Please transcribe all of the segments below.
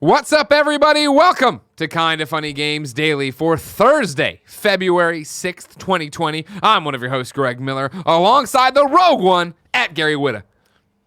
What's up, everybody? Welcome to Kinda Funny Games Daily for Thursday, February 6th, 2020. I'm one of your hosts, Greg Miller, alongside the rogue one at Gary Whitta.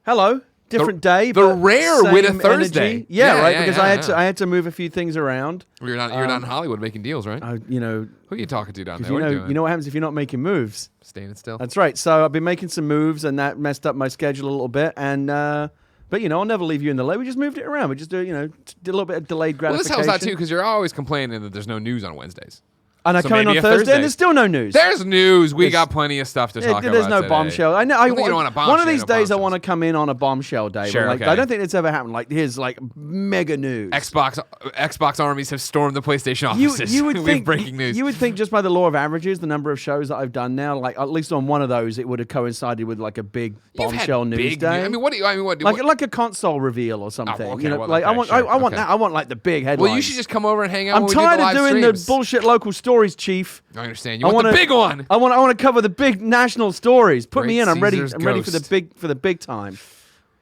Hello. Different day, the but rare same Whitta Thursday. Energy. Yeah, right. Because I had to move a few things around. You're not in Hollywood making deals, right? Who are you talking to down there? You know what happens if you're not making moves? Standing still. That's right. So I've been making some moves, and that messed up my schedule a little bit. And but I'll never leave you in the lurch. We just moved it around. We just did a little bit of delayed gratification. Well, this helps out too because you're always complaining that there's no news on Wednesdays. And I come in on Thursday, and there's still no news. There's news. We got plenty of stuff to talk about. There's no today. Bombshell. I know. I think you don't want a bombshell. One of these days, I want to come in on a bombshell day. Sure, okay. I don't think it's ever happened. Here's mega news. Xbox armies have stormed the PlayStation offices. You would we think have breaking news. You would think just by the law of averages, the number of shows that I've done now, at least on one of those, it would have coincided with a big bombshell news day. I mean, what? Like a console reveal or something. Oh, okay, I want that. I want the big headlines. Well, you should just come over and hang out. I'm tired of doing the bullshit local stories, Chief. I understand. You want the big one. I want to cover the big national stories. Put me in. I'm ready. Caesar's I'm ready for Ghost. the big time.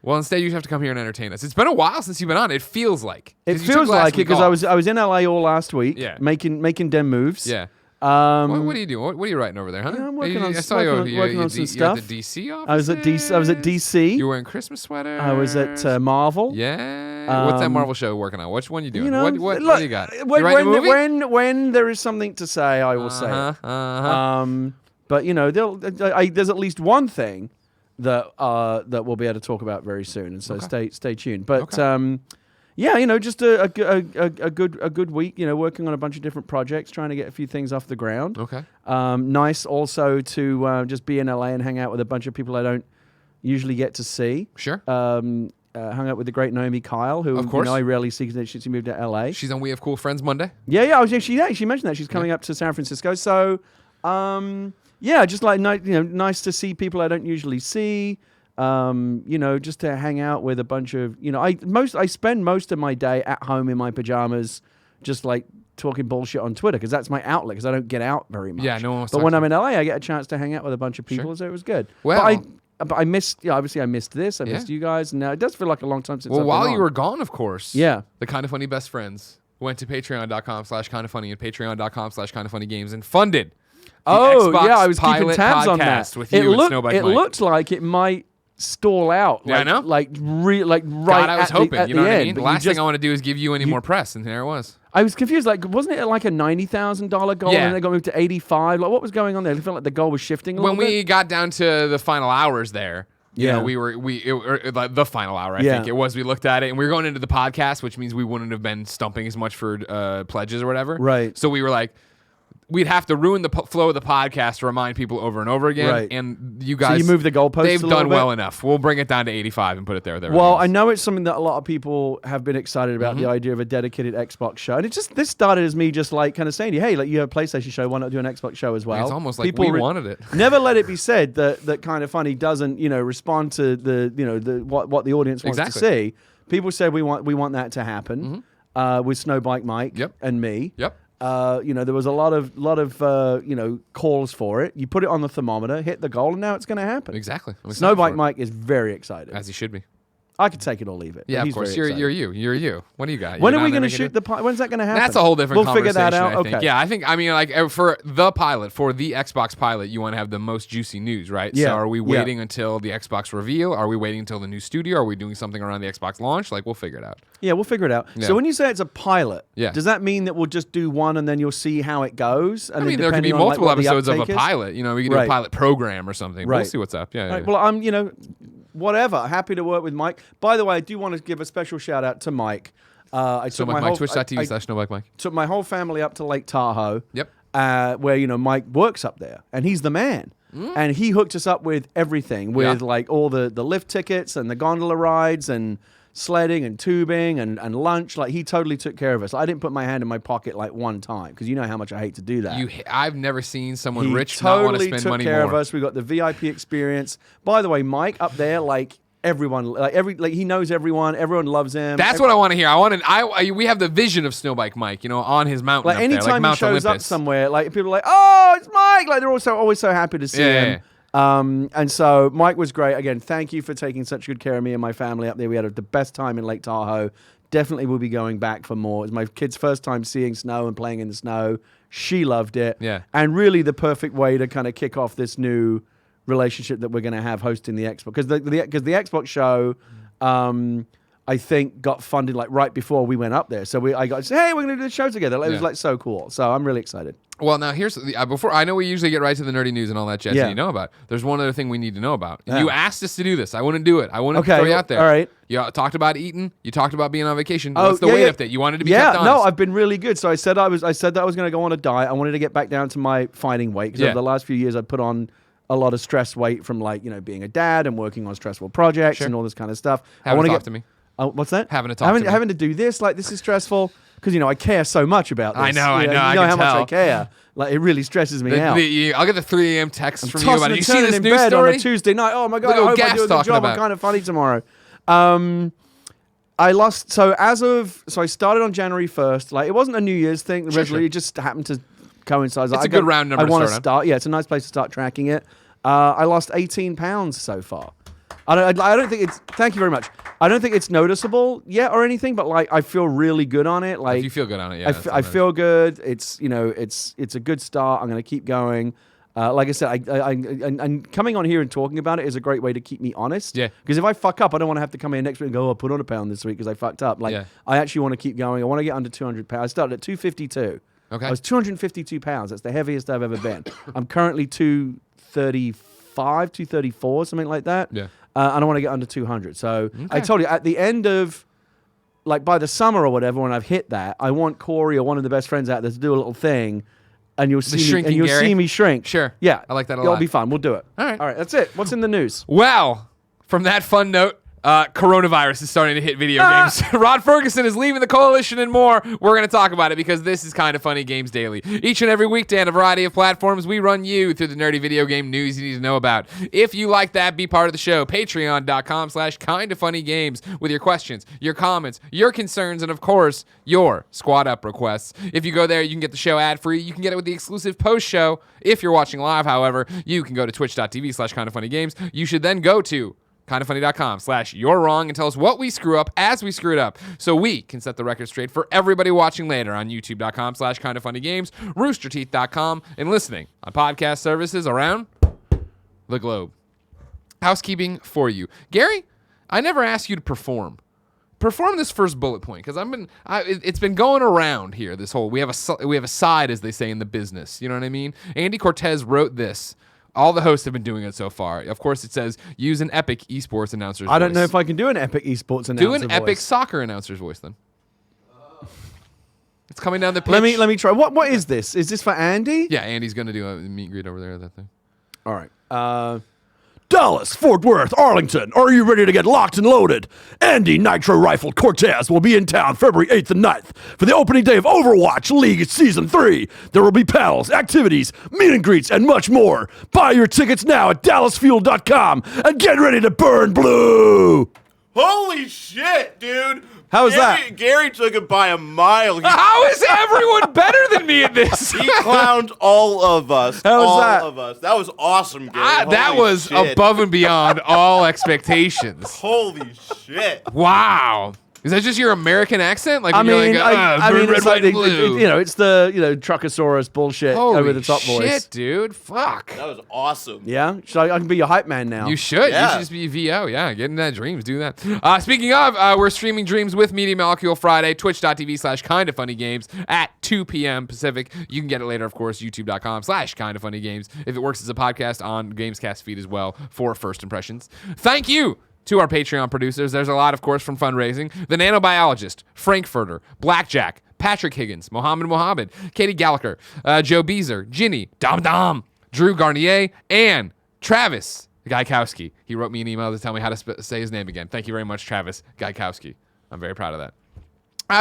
Well, instead you have to come here and entertain us. It's been a while since you've been on. It feels like it feels like it because I was in LA all last week. Yeah. making dem moves. Yeah. What are you doing? What are you writing over there, huh? Yeah, I'm working on I saw you working on some stuff. At the DC office. I was at DC. You were wearing Christmas sweater. I was at Marvel. Yeah. What's that Marvel show working on? Which one you doing? What do you got? You when, writing a movie? when there is something to say, I will say it. But there's at least one thing that we'll be able to talk about very soon, and so stay tuned. But just a good week. Working on a bunch of different projects, trying to get a few things off the ground. Okay. Nice also to just be in LA and hang out with a bunch of people I don't usually get to see. Sure. Hung out with the great Naomi Kyle, who of course. I rarely see because she moved to LA. She's on We Have Cool Friends Monday. Yeah. She mentioned that she's coming up to San Francisco. So, just nice to see people I don't usually see. Just to hang out with a bunch of I spend most of my day at home in my pajamas, just talking bullshit on Twitter because that's my outlet because I don't get out very much. Yeah, no one wants to. But when I'm in LA, I get a chance to hang out with a bunch of people, so it was good. Well. But I missed, obviously I missed this. I missed you guys. And now it does feel like a long time since I've been while on. you were gone, of course. Yeah. The Kinda Funny best friends went to patreon.com/kindafunny and patreon.com/kindafunnygames and funded the Xbox I was keeping tabs on that. With you and Snowbike It Mike. looked like it might stall out. I know. Right God, I was hoping. You know what I mean? The last thing I want to do is give you any more press, and there it was. I was confused. Wasn't it like a $90,000 goal, and then it got moved to 85? What was going on there? I felt like the goal was shifting a little bit. When we got down to the final hours there, the final hour, I think it was. We looked at it, and we were going into the podcast, which means we wouldn't have been stumping as much for pledges or whatever. Right. So we were like, we'd have to ruin the flow of the podcast to remind people over and over again. Right. And you guys, so you moved the goalposts. They've done well enough. We'll bring it down to 85 and put it there. Well, I know it's something that a lot of people have been excited about, the idea of a dedicated Xbox show. And this started as me just kind of saying to you, hey, you have a PlayStation show, why not do an Xbox show as well? It's almost like we wanted it. Never let it be said that Kinda Funny doesn't, respond to what the audience wants to see. People said we want that to happen with Snowbike Mike and me. Yep. There was a lot of calls for it. You put it on the thermometer, hit the goal, and now it's going to happen. Exactly. Snowbike Mike is very excited. As he should be. I could take it or leave it. Yeah, of course. You're you. What do you got? When are we going to shoot the pilot? When's that going to happen? That's a whole different conversation. We'll figure that out. I think. Okay. Yeah, I think, for the pilot, for the Xbox pilot, you want to have the most juicy news, right? Yeah. So are we waiting until the Xbox reveal? Are we waiting until the new studio? Are we doing something around the Xbox launch? We'll figure it out. Yeah, we'll figure it out. Yeah. So when you say it's a pilot, does that mean that we'll just do one and then you'll see how it goes? And there could be multiple episodes of a pilot. We could do a pilot program or something. Right. We'll see what's up. Yeah. Right. Well, I'm, whatever. Happy to work with Mike. By the way, I do want to give a special shout out to Mike. Twitch.tv/SnowbikeMike. Took my whole family up to Lake Tahoe. Yep. Where Mike works up there, and he's the man. And he hooked us up with everything, with all the lift tickets and the gondola rides and sledding and tubing and lunch. He totally took care of us. I didn't put my hand in my pocket one time because you know how much I hate to do that. I've never seen someone rich totally not want to spend money more. He took care of us. We got the VIP experience. By the way, Mike up there, everyone, he knows everyone. Everyone loves him. That's what I want to hear. We have the vision of Snowbike Mike, on his mountain. Anytime Mount he shows Olympus. up somewhere, people are like, "Oh, it's Mike!" They're always so happy to see him. Yeah. And so Mike was great. Again, thank you for taking such good care of me and my family up there. We had the best time in Lake Tahoe. definitely will be going back for more. It's my kid's first time seeing snow and playing in the snow. She loved it. Yeah. And really the perfect way to kind of kick off this new relationship that we're going to have hosting the Xbox. Because the Xbox show, I think, got funded like right before we went up there. So I got to say, hey, we're going to do the show together. It was like so cool. So I'm really excited. Well, now here's before I know we usually get right to the nerdy news and all that jazz that you know about. There's one other thing we need to know about. You asked us to do this. I wouldn't do it. I wouldn't throw you out there. All right. You talked about eating. You talked about being on vacation. What's the weight update? You wanted to be kept honest. No, I've been really good. So I said that I was going to go on a diet. I wanted to get back down to my fighting weight because over the last few years I put on a lot of stress weight from being a dad and working on stressful projects and all this kind of stuff. Having to talk to me. What's that? Having to talk to me. Having to do this. Like, this is stressful because, I care so much about this. I know. You know how much I care. Like, it really stresses me out. I'll get the 3 a.m. text from you about it. You see turning this in news bed story? On a Tuesday night. Oh, my God. Look I what hope I do a good job. I'm kind of funny tomorrow. I lost. So I started on January 1st. Like, it wasn't a New Year's thing. It just happened to coincide. It's a good round number. I want to start. Yeah, it's a nice place to start tracking it. I lost 18 pounds so far. I don't think it's. Thank you very much. I don't think it's noticeable yet or anything, but like I feel really good on it. Like, if you feel good on it, yeah. I feel good. It's it's a good start. I'm going to keep going. Like I said, I'm coming on here and talking about it is a great way to keep me honest. Yeah. Because if I fuck up, I don't want to have to come in next week and go, I put on a pound this week because I fucked up. Like, I actually want to keep going. I want to get under 200 pounds. I started at 252. Okay. I was 252 pounds. That's the heaviest I've ever been. I'm currently 235, 234, something like that. Yeah. And I want to get under 200. So I told you at the end of, like by the summer or whatever, when I've hit that, I want Corey or one of the best friends out there to do a little thing, and you'll see me shrink. Sure. Yeah. I like that a lot. It'll be fun. We'll do it. All right. That's it. What's in the news? Well, from that fun note, coronavirus is starting to hit video games. Rod Fergusson is leaving the coalition and more. We're going to talk about it because this is Kind of Funny Games Daily. Each and every weekday on a variety of platforms, we run you through the nerdy video game news you need to know about. If you like that, be part of the show. Patreon.com/kindoffunnygames with your questions, your comments, your concerns, and of course, your squad up requests. If you go there, you can get the show ad-free. You can get it with the exclusive post show. If you're watching live, however, you can go to twitch.tv/kindoffunnygames. You should then go to kindoffunny.com/you're wrong and tell us what we screw up as we screw it up so we can set the record straight for everybody watching later on youtube.com/kindoffunnygames, roosterteeth.com, and listening on podcast services around the globe. Housekeeping for you. Gary, I never asked you to perform this first bullet point because it's been going around here. This whole we have a side, as they say in the business. You know what I mean? Andy Cortez wrote this. All the hosts have been doing it so far. Of course, it says use an epic esports announcer's voice. I don't know if I can do an epic esports announcer voice. Do an epic soccer announcer's voice then. It's coming down the pitch. Let me try. What is this? Is this for Andy? Yeah, Andy's going to do a meet and greet over there. That thing. All right. Dallas, Fort Worth, Arlington. Are you ready to get locked and loaded? Andy Nitro Rifle Cortez will be in town February 8th and 9th for the opening day of Overwatch League Season 3. There will be panels, activities, meet and greets, and much more. Buy your tickets now at dallasfuel.com and get ready to burn blue. Holy shit, dude. How was that? Gary took it by a mile. How is everyone better than me at this? He clowned all of us. How was all that? of us. That was awesome, Gary. That was shit. above and beyond all expectations. Holy shit. Wow. Is that just your American accent? Like, I mean, red, it's white, like and blue. it's the Truckosaurus bullshit over the top Holy shit, voice. dude. Fuck. That was awesome. Yeah, I can be your hype man now. You should. Yeah. You should just be VO. Yeah, get in that Dreams. Do that. Speaking of, we're streaming Dreams with Media Molecule Friday, twitch.tv/kindoffunnygames at 2 p.m. Pacific. You can get it later, of course, youtube.com/kindoffunnygames. If it works as a podcast on Gamescast feed as well for first impressions. Thank you to our Patreon producers. There's a lot, of course, from fundraising. The Nanobiologist, Frank Furtter, Blackjack, Patrick Higgins, Mohammed, Katie Gallagher, Joe Beezer, Ginny, Dom, Drew Garnier, and Travis Gaikowski. He wrote me an email to tell me how to say his name again. Thank you very much, Travis Gaikowski. I'm very proud of that.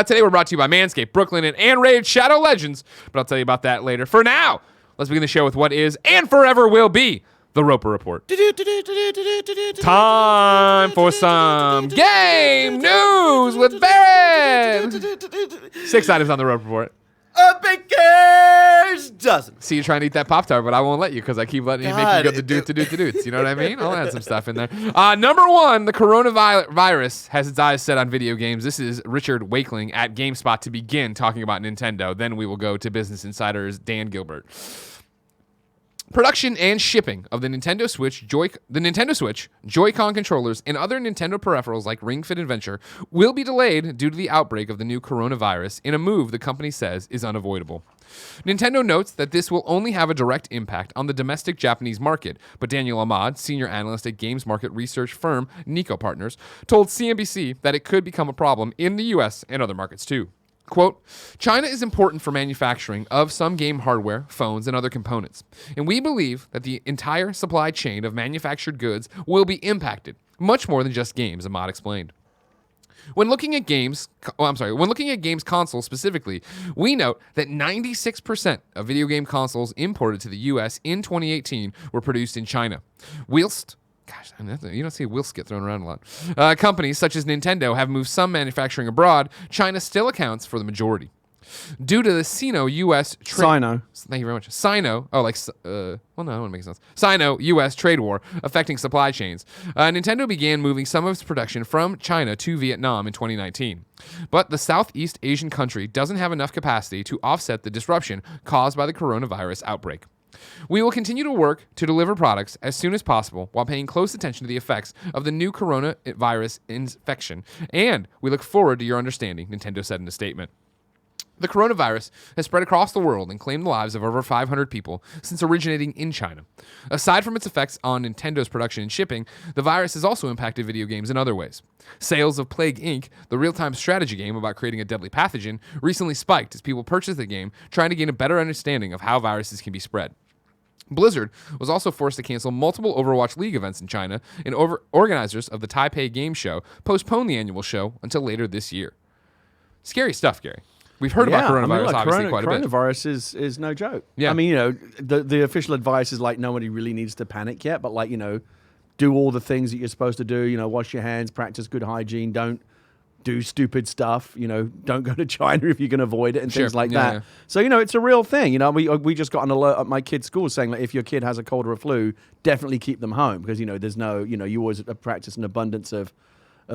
Today we're brought to you by Manscaped, Brooklinen, and Raid Shadow Legends, but I'll tell you about that later. For now, let's begin the show with what is and forever will be the Roper Report. Time for some game news with Barrett. 6 items on the Roper Report. A baker's dozen. See you trying to eat that Pop-Tart, but I won't let you because I keep letting you make you go the doots. You know what I mean? I'll add some stuff in there. Number one, the coronavirus has its eyes set on video games. This is Richard Wakeling at GameSpot to begin talking about Nintendo. Then we will go to Business Insider's Dan Gilbert. Production and shipping of the Nintendo Switch, Joy-Con controllers, and other Nintendo peripherals like Ring Fit Adventure will be delayed due to the outbreak of the new coronavirus in a move the company says is unavoidable. Nintendo notes that this will only have a direct impact on the domestic Japanese market, but Daniel Ahmad, senior analyst at games market research firm Nico Partners, told CNBC that it could become a problem in the US and other markets too. Quote, China is important for manufacturing of some game hardware, phones, and other components, and we believe that the entire supply chain of manufactured goods will be impacted, much more than just games, Ahmad explained. When looking at games consoles specifically, we note that 96% of video game consoles imported to the US in 2018 were produced in China. Whilst you don't see whilst get thrown around a lot. Companies such as Nintendo have moved some manufacturing abroad. China still accounts for the majority. Due to the Sino-U.S. Sino. Thank you very much. Sino. Oh, like, well, no, that wouldn't make sense. Sino-U.S. trade war affecting supply chains. Nintendo began moving some of its production from China to Vietnam in 2019. But the Southeast Asian country doesn't have enough capacity to offset the disruption caused by the coronavirus outbreak. We will continue to work to deliver products as soon as possible while paying close attention to the effects of the new coronavirus infection, and we look forward to your understanding, Nintendo said in a statement. The coronavirus has spread across the world and claimed the lives of over 500 people since originating in China. Aside from its effects on Nintendo's production and shipping, the virus has also impacted video games in other ways. Sales of Plague Inc., the real-time strategy game about creating a deadly pathogen, recently spiked as people purchased the game, trying to gain a better understanding of how viruses can be spread. Blizzard was also forced to cancel multiple Overwatch League events in China, and organizers of the Taipei Game Show postponed the annual show until later this year. Scary stuff, Gary. We've heard about coronavirus obviously quite a bit. Coronavirus is no joke. Yeah. I mean, the official advice is like nobody really needs to panic yet, but like, do all the things that you're supposed to do, wash your hands, practice good hygiene, don't do stupid stuff, don't go to China if you can avoid it and things like that. Yeah. So, it's a real thing. We just got an alert at my kid's school saying like if your kid has a cold or a flu, definitely keep them home because, there's no, you always practice an abundance of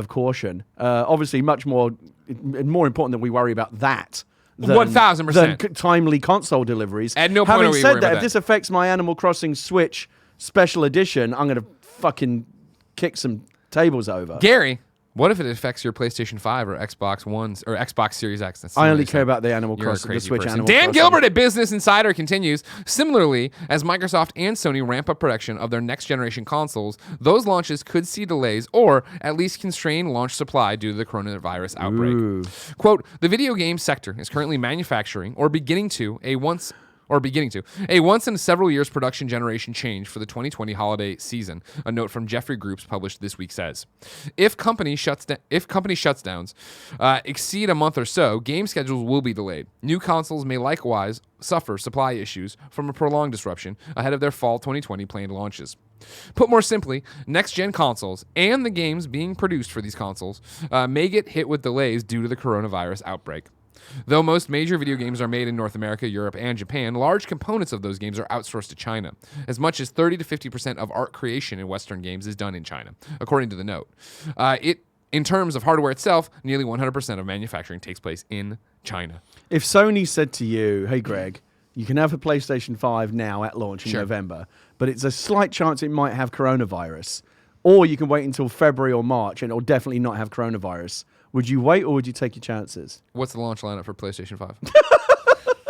caution. Obviously, much more important that we worry about that. 1,000%. Than timely console deliveries. At no point Having are we said worried that, about if this affects my Animal Crossing Switch Special Edition, I'm going to fucking kick some tables over. Gary, what if it affects your PlayStation 5 or Xbox One's or Xbox Series X? I only care about the Animal Crossing, the Switch Animal Dan Crossing. Gilbert at Business Insider continues. Similarly, as Microsoft and Sony ramp up production of their next-generation consoles, those launches could see delays or at least constrain launch supply due to the coronavirus outbreak. Ooh. Quote, the video game sector is currently manufacturing or beginning to a once in several years production generation change for the 2020 holiday season, a note from Jeffrey Groups published this week says. If company shutdowns exceed a month or so, game schedules will be delayed. New consoles may likewise suffer supply issues from a prolonged disruption ahead of their fall 2020 planned launches. Put more simply, next-gen consoles and the games being produced for these consoles may get hit with delays due to the coronavirus outbreak. Though most major video games are made in North America, Europe, and Japan, large components of those games are outsourced to China. As much as 30 to 50% of art creation in Western games is done in China, according to the note. In terms of hardware itself, nearly 100% of manufacturing takes place in China. If Sony said to you, hey, Greg, you can have a PlayStation 5 now at launch in November, but it's a slight chance it might have coronavirus, or you can wait until February or March and it'll definitely not have coronavirus. Would you wait or would you take your chances? What's the launch lineup for PlayStation 5?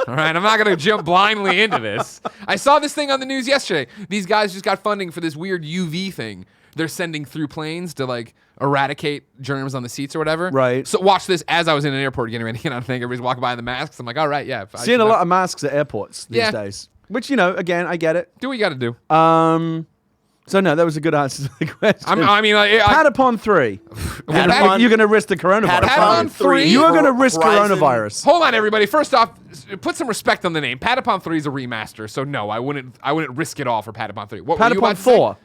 All right, I'm not going to jump blindly into this. I saw this thing on the news yesterday. These guys just got funding for this weird UV thing they're sending through planes to like eradicate germs on the seats or whatever. Right. So watch this as I was in an airport getting ready to get on a thing. Everybody's walking by in the masks. I'm like, all right, yeah. Seeing a lot of masks at airports these days. Which, again, I get it. Do what you got to do. So, no, that was a good answer to the question. Patapon 3. You're going to risk the coronavirus. Patapon 3. You are going to risk coronavirus. Hold on, everybody. First off, put some respect on the name. Patapon 3 is a remaster, so no, I wouldn't risk it all for Patapon 3. What Patapon 4.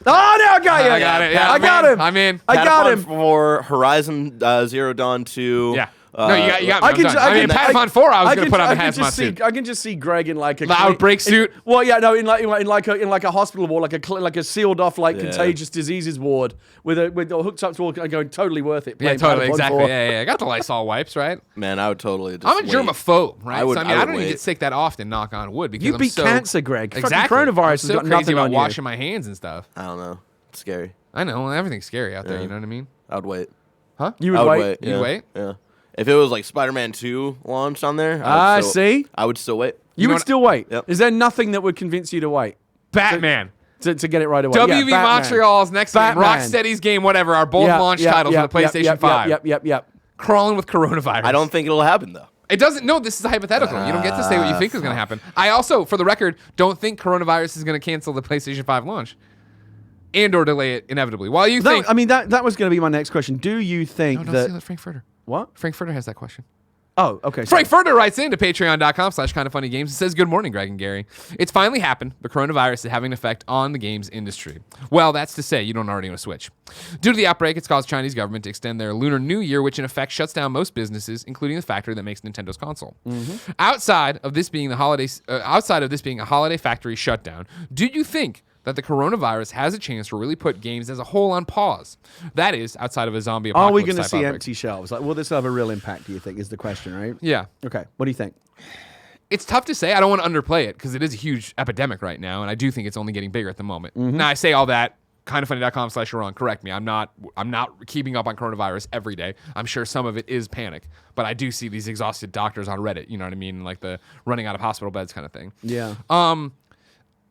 Oh, no, I got you. I got it. Yeah, I got him. I'm in. I got him. For Horizon Zero Dawn 2. Yeah. No, you got me. I I'm can done. ju- I mean, I- Patmon 4, I was going to put on a can hazmat just suit. I can just see Greg in like a The outbreak suit? Well, yeah, no, in like a hospital ward, like a sealed off contagious diseases ward with hooked up to all going totally worth it. Yeah, playing totally, Patmon exactly. 4. Yeah. I got the Lysol wipes, right? Man, I would totally just I'm a wait. germaphobe, right? I would- so, I I would don't even wait. get sick that often, knock on wood, because You I'm beat so... cancer, Greg. Fucking Exactly. coronavirus I'm has so got crazy nothing about on you. washing my hands and stuff. I don't know. It's scary. I know. Everything's scary out there, you know what I mean? I would wait. Huh? You I would would wait. wait. You'd yeah. wait? Yeah. If it was like Spider-Man 2 launched on there, See? I would still wait. You know would what- still wait. Yep. Is there nothing that would convince you to wait Batman. to get it right away? WV Yeah, Batman. Montreal's next Batman. game, Rocksteady's game, whatever, are both launch titles for the PlayStation 5. Yep. Crawling with coronavirus. I don't think it'll happen though. It doesn't. No, this is hypothetical. You don't get to say what you think is going to happen. I also, for the record, don't think coronavirus is going to cancel the PlayStation 5 launch and or delay it inevitably. While you think... I mean, that was going to be my next question. Do you think No, don't that... steal it, Frank Furter. What? Frank Furter has that question. Oh, okay. sorry. Frank Furter writes into patreon.com/kindoffunnygames and says, "Good morning, Greg and Gary. It's finally happened. The coronavirus is having an effect on the games industry. Well, that's to say you don't already own a Switch. Due to the outbreak, it's caused Chinese government to extend their Lunar New Year, which in effect shuts down most businesses, including the factory that makes Nintendo's console. Outside of this being a holiday factory shutdown, do you think that the coronavirus has a chance to really put games as a whole on pause? That is, outside of a zombie Are apocalypse we going to type see outbreak. empty shelves? Like, will this have a real impact, do you think, is the question, right? Yeah. Okay. What do you think? It's tough to say. I don't want to underplay it because it is a huge epidemic right now, and I do think it's only getting bigger at the moment. Now, I say all that. kindoffunny.com/Sharon. Correct me. I'm not keeping up on coronavirus every day. I'm sure some of it is panic, but I do see these exhausted doctors on Reddit. You know what I mean? Like the running out of hospital beds kind of thing. Yeah.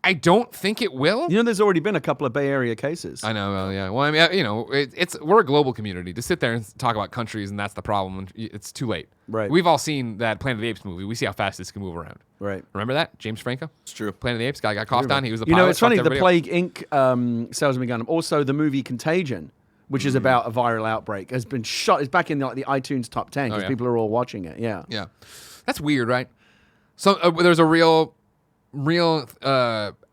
I don't think it will. You know, there's already been a couple of Bay Area cases. I know. Well, yeah. Well, I mean, you know, we're a global community. To sit there and talk about countries and that's the problem, it's too late. Right. We've all seen that Planet of the Apes movie. We see how fast this can move around. Right. Remember that? James Franco? It's true. Planet of the Apes guy got coughed on. He was the You pilot. know, it's funny, fucked the everybody up. Plague Inc. Salesman Gundam, also the movie Contagion, which is about a viral outbreak, has been shot. It's back in the iTunes top 10 because yeah. people are all watching it. Yeah. Yeah, that's weird, right? So there's a real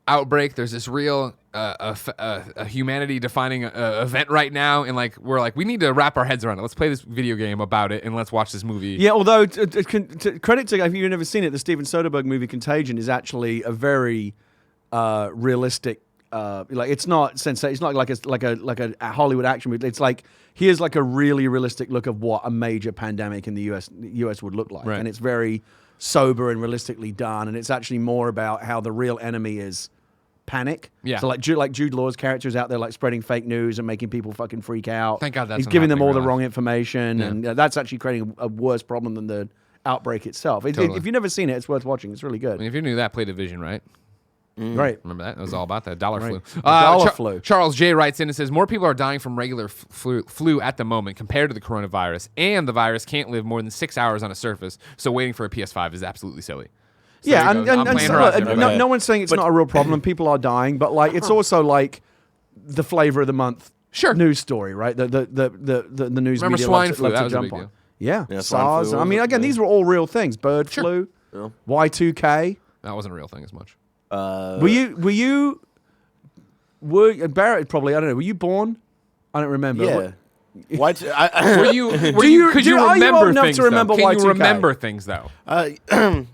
outbreak. There's this real a humanity-defining event right now, and we're like, we need to wrap our heads around it. Let's play this video game about it, and let's watch this movie. Yeah, although credit to, if you've never seen it, the Steven Soderbergh movie Contagion is actually a very realistic. It's not it's not like a Hollywood action movie. It's like here's like a really realistic look of what a major pandemic in the US would look like, Right. and it's very sober and realistically done, and it's actually more about how the real enemy is panic. Yeah. So like Jude Law's character is out there like spreading fake news and making people fucking freak out. Thank God that's he's not giving them happening all the in real wrong information, and that's actually creating a worse problem than the outbreak itself. Totally. If you've never seen it, it's worth watching. It's really good. I mean, if you knew that, play Division, right? Right. Remember that? It was all about that dollar flu. The dollar flu. Charles J. writes in and says, more people are dying from regular flu at the moment compared to the coronavirus, and the virus can't live more than 6 hours on a surface, so waiting for a PS5 is absolutely silly. So Yeah, there you go. I'm playing so Horizon, look, everybody. no one's saying it's not a real problem. People are dying, but like it's also like the flavor of the month Sure. news story, right? The news Remember media swine loves flu? to That was a jump big on. deal. Yeah, Yeah, swine SARS. flu I mean, was- again, these were all real things. Bird flu, Yeah. Y2K. That wasn't a real thing as much. Were Barrett probably? I don't know. Were you born? I don't remember. Yeah. Why? Were you? Could you- you are you old remember enough things? to remember though? Can you Y2K? remember things though?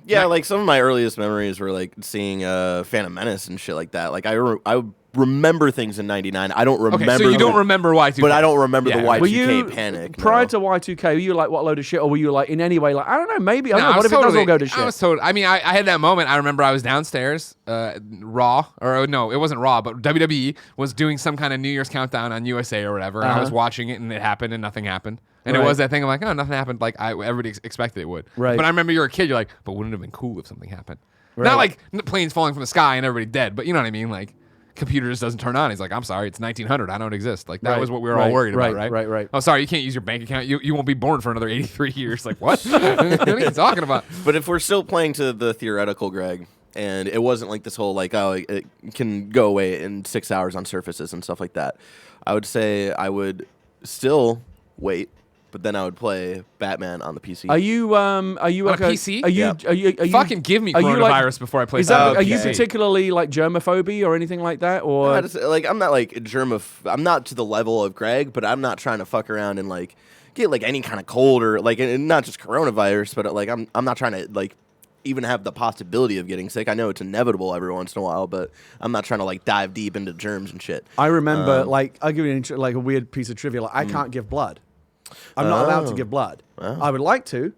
Yeah, like some of my earliest memories were like seeing Phantom Menace and shit like that. Like I remember things in '99. I don't remember. Okay, so you don't remember Y2K, but I don't remember the Yeah. Y2K Were you panic. prior no. to Y2K? Were you like what load of shit, or were you like in any way like I don't know? Maybe I don't No, know. What if it does all go to I shit? was totally. I mean, I had that moment. I remember I was downstairs, Raw, or no, it wasn't Raw, but WWE was doing some kind of New Year's countdown on USA or whatever, and I was watching it, and it happened, and nothing happened. And it Right. was that thing. I'm like, oh, nothing happened. Like everybody expected it would. Right. But I remember you're a kid. You're like, but wouldn't it have been cool if something happened? Right. Not like planes falling from the sky and everybody dead, but you know what I mean. Like computer just doesn't turn on. He's like, I'm sorry, it's 1900. I don't exist. Like that Right. was what we were all Right. worried about, Right. right? Right. Oh, sorry, you can't use your bank account. You won't be born for another 83 years. Like what? What are you talking about? But if we're still playing to the theoretical, Greg, and it wasn't like this whole like, oh, it can go away in 6 hours on surfaces and stuff like that, I would say I would still wait but then I would play Batman on the PC. Are you On a PC? Are you, Yeah. are you Fucking give me are you, like- coronavirus before I play Is that, something. are you Okay. particularly like germaphobe or anything like that, or I'm not like I'm not to the level of Greg, but I'm not trying to fuck around and like get like any kind of cold or like, and not just coronavirus, but like I'm not trying to like even have the possibility of getting sick. I know it's inevitable every once in a while, but I'm not trying to like dive deep into germs and shit. I remember, like, I'll give you like a weird piece of trivia. Like, I can't give blood. I'm not allowed to give blood. I would like to.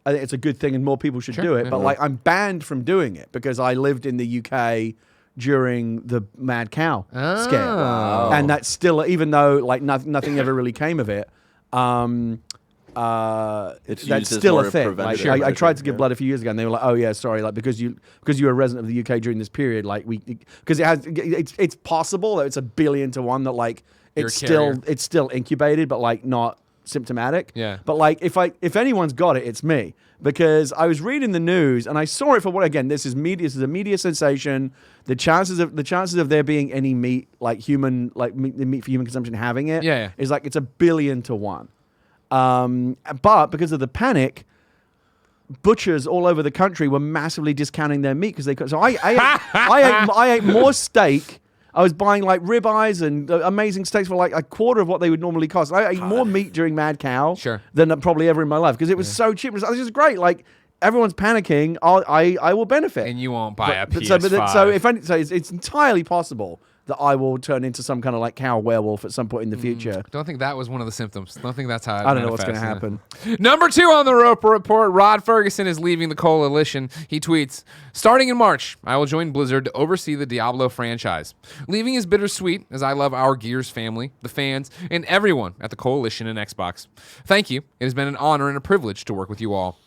I think it's a good thing, and more people should do it. But like, I'm banned from doing it because I lived in the UK during the mad cow scare, and that's still, even though like nothing ever really came of it. It's that's used as still more a of thing. preventative Like, I measure, tried to give blood a few years ago, and they were like, "Oh yeah, sorry, like because you were a resident of the UK during this period, like because it's possible that it's 1 billion to 1 that like You're a it's still incubated, but like not symptomatic. Yeah. But like if anyone's got it, it's me, because I was reading the news and I saw it for what, again, this is media. This is a media sensation. The chances of there being any meat like human like meat for human consumption having it is like it's 1 billion to 1. But because of the panic, butchers all over the country were massively discounting their meat because they could. So I ate more steak. I was buying like ribeyes and amazing steaks for like a quarter of what they would normally cost. I ate more meat during Mad Cow than probably ever in my life because it was so cheap. It was just great. Like, everyone's panicking. I will benefit, and you won't buy a PS5. So it's entirely possible that I will turn into some kind of like cow werewolf at some point in the future. Don't think that was one of the symptoms. Don't think that's how it I don't know what's going to manifests. happen. Number 2 on the Roper Report, Rod Fergusson is leaving the coalition. He tweets, "Starting in March, I will join Blizzard to oversee the Diablo franchise. Leaving is bittersweet, as I love our Gears family, the fans, and everyone at the coalition and Xbox. Thank you. It has been an honor and a privilege to work with you all."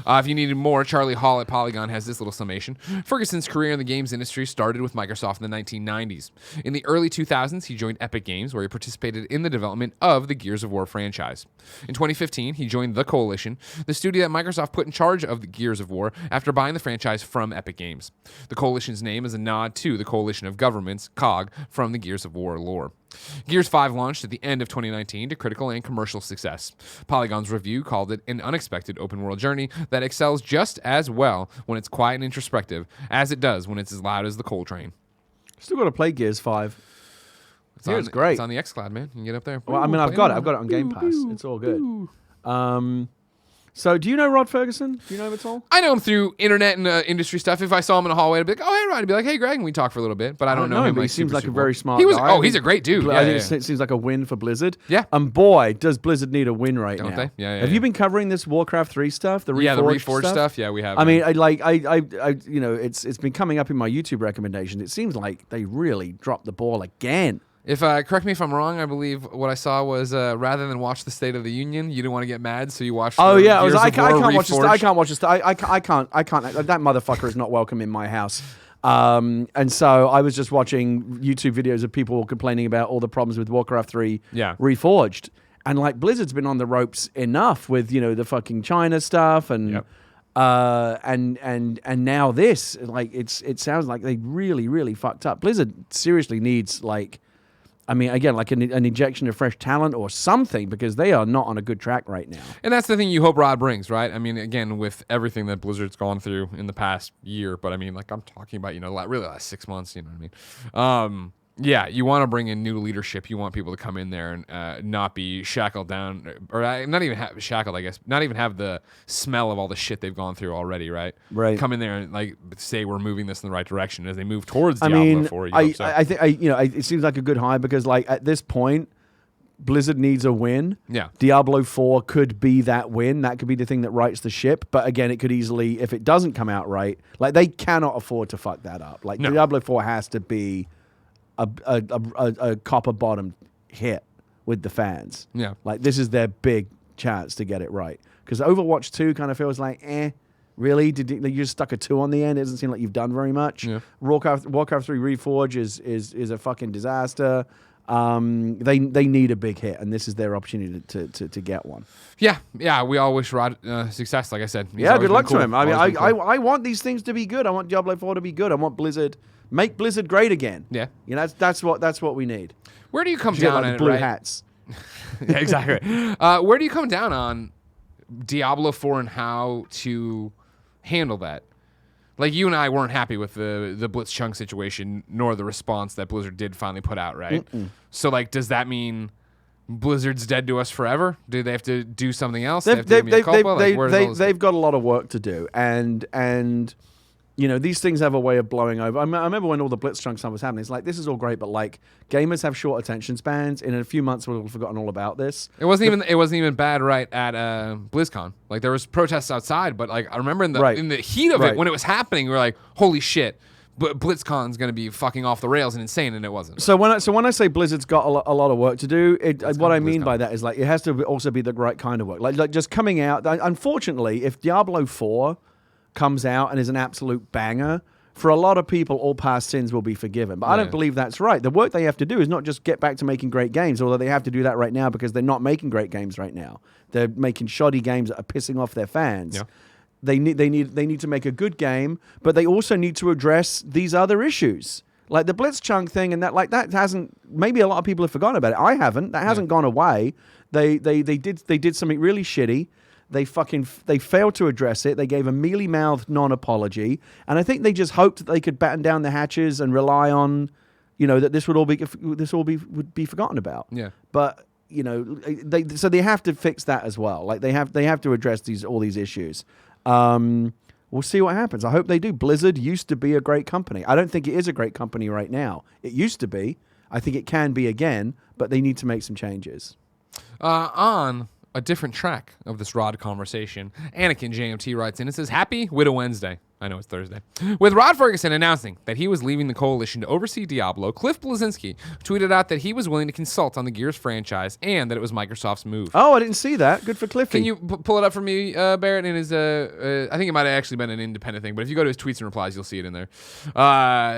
If you needed more, Charlie Hall at Polygon has this little summation. Ferguson's career in the games industry started with Microsoft in the 1990s. In the early 2000s, he joined Epic Games, where he participated in the development of the Gears of War franchise. In 2015, he joined The Coalition, the studio that Microsoft put in charge of the Gears of War after buying the franchise from Epic Games. The Coalition's name is a nod to the Coalition of Governments, COG, from the Gears of War lore. Gears 5 launched at the end of 2019 to critical and commercial success. Polygon's review called it an unexpected open-world journey that excels just as well when it's quiet and introspective as it does when it's as loud as the coal train. Still got to play Gears 5. It's great. It's on the xCloud, man. You can get up there. Well, I mean, I've got it on Game Pass. It's all good. So, do you know Rod Fergusson? Do you know him at all? I know him through internet and industry stuff. If I saw him in a hallway, I'd be like, "Oh, hey, Rod." I'd be like, "Hey, Greg," and we talk for a little bit. But I don't know him. But he Like, seems super, like a super very well. smart He was. guy. Oh, he's a great dude. I Yeah, think it seems like a win for Blizzard. Yeah. And boy, does Blizzard need a win right Don't now. they? Yeah, Have you been covering this Warcraft 3 stuff? The Reforged stuff. Yeah, we have. I mean, I you know, it's been coming up in my YouTube recommendations. It seems like they really dropped the ball again. If correct me if I'm wrong, I believe what I saw was rather than watch the State of the Union, you didn't want to get mad, so you watched. Oh yeah, I can't watch this. I can't watch this. I can't. That motherfucker is not welcome in my house. And so I was just watching YouTube videos of people complaining about all the problems with Warcraft 3 Reforged, and like Blizzard's been on the ropes enough with the fucking China stuff and. And now this, like, it sounds like they really fucked up. Blizzard seriously needs, like, I mean, again, like an injection of fresh talent or something, because they are not on a good track right now. And that's the thing you hope Rod brings, right? I mean, again, with everything that Blizzard's gone through in the past year, but I mean, like, I'm talking about, really last 6 months, you know what I mean? Yeah, you want to bring in new leadership. You want people to come in there and not be shackled down, or not even shackled, I guess. Not even have the smell of all the shit they've gone through already, right? Right. Come in there and like say we're moving this in the right direction as they move towards Diablo 4. I think it seems like a good hire because like at this point, Blizzard needs a win. Yeah. Diablo 4 could be that win. That could be the thing that rights the ship. But again, it could easily, if it doesn't come out right, like they cannot afford to fuck that up. Like Diablo 4 has to be a copper bottom hit with the fans. Yeah. Like this is their big chance to get it right. Because Overwatch 2 kind of feels like, really? You just stuck a 2 on the end? It doesn't seem like you've done very much. Yeah. Warcraft 3 Reforge is a fucking disaster. They need a big hit, and this is their opportunity to get one. Yeah. We all wish Rod success. Like I said, good luck to him. I mean, I want these things to be good. I want Diablo 4 to be good. I want Blizzard. Make Blizzard great again. Yeah. That's what we need. Where do you come down like on it, blue right? hats. Yeah, exactly. Where do you come down on Diablo 4 and how to handle that? Like, you and I weren't happy with the Blitzchung situation, nor the response that Blizzard did finally put out, right? So, like, does that mean Blizzard's dead to us forever? Do they have to do something else? They've got a lot of work to do, and you know, these things have a way of blowing over. I remember when all the Blitzchung stuff was happening. It's like, this is all great, but like, gamers have short attention spans. In a few months, we'll have forgotten all about this. It wasn't even bad right at BlizzCon. Like, there was protests outside, but like, I remember in the heat of it when it was happening, we were like, holy shit. But BlizzCon's going to be fucking off the rails and insane, and it wasn't. So when I say Blizzard's got a lot of work to do, what I mean by that is, like, it has to also be the right kind of work. Like just coming out. Unfortunately, if Diablo 4 comes out and is an absolute banger, for a lot of people, all past sins will be forgiven. But I don't believe that's right. The work they have to do is not just get back to making great games, although they have to do that right now because they're not making great games right now. They're making shoddy games that are pissing off their fans. Yeah. They need to make a good game, but they also need to address these other issues. Like the Blitzchung thing, and that hasn't, maybe a lot of people have forgotten about it. I haven't. That hasn't gone away. They did something really shitty. They failed to address it. They gave a mealy-mouthed non-apology, and I think they just hoped that they could batten down the hatches and rely on, you know, that this would be forgotten about. Yeah. But you know, they have to fix that as well. Like they have to address all these issues. We'll see what happens. I hope they do. Blizzard used to be a great company. I don't think it is a great company right now. It used to be. I think it can be again, but they need to make some changes. On a different track of this Rod conversation, AnakinJMT writes in and says, Happy Whitta Wednesday. I know it's Thursday. With Rod Fergusson announcing that he was leaving the coalition to oversee Diablo, Cliff Bleszinski tweeted out that he was willing to consult on the Gears franchise and that it was Microsoft's move. Oh, I didn't see that. Good for Cliffy. Can you pull it up for me, Barrett? In his, I think it might have actually been an independent thing, but if you go to his tweets and replies, you'll see it in there.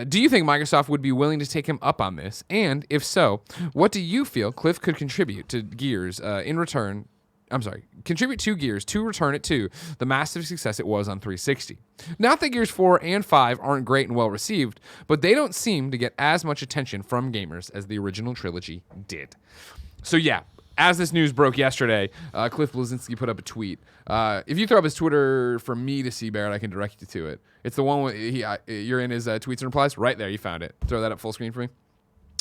Do you think Microsoft would be willing to take him up on this? And if so, what do you feel Cliff could contribute to Gears contribute to Gears to return it to the massive success it was on 360. Not that Gears 4 and 5 aren't great and well received, but they don't seem to get as much attention from gamers as the original trilogy did. So yeah, as this news broke yesterday, Cliff Bleszinski put up a tweet. If you throw up his Twitter for me to see, Barrett, I can direct you to it. It's the one where you're in his tweets and replies. Right there, you found it. Throw that up full screen for me.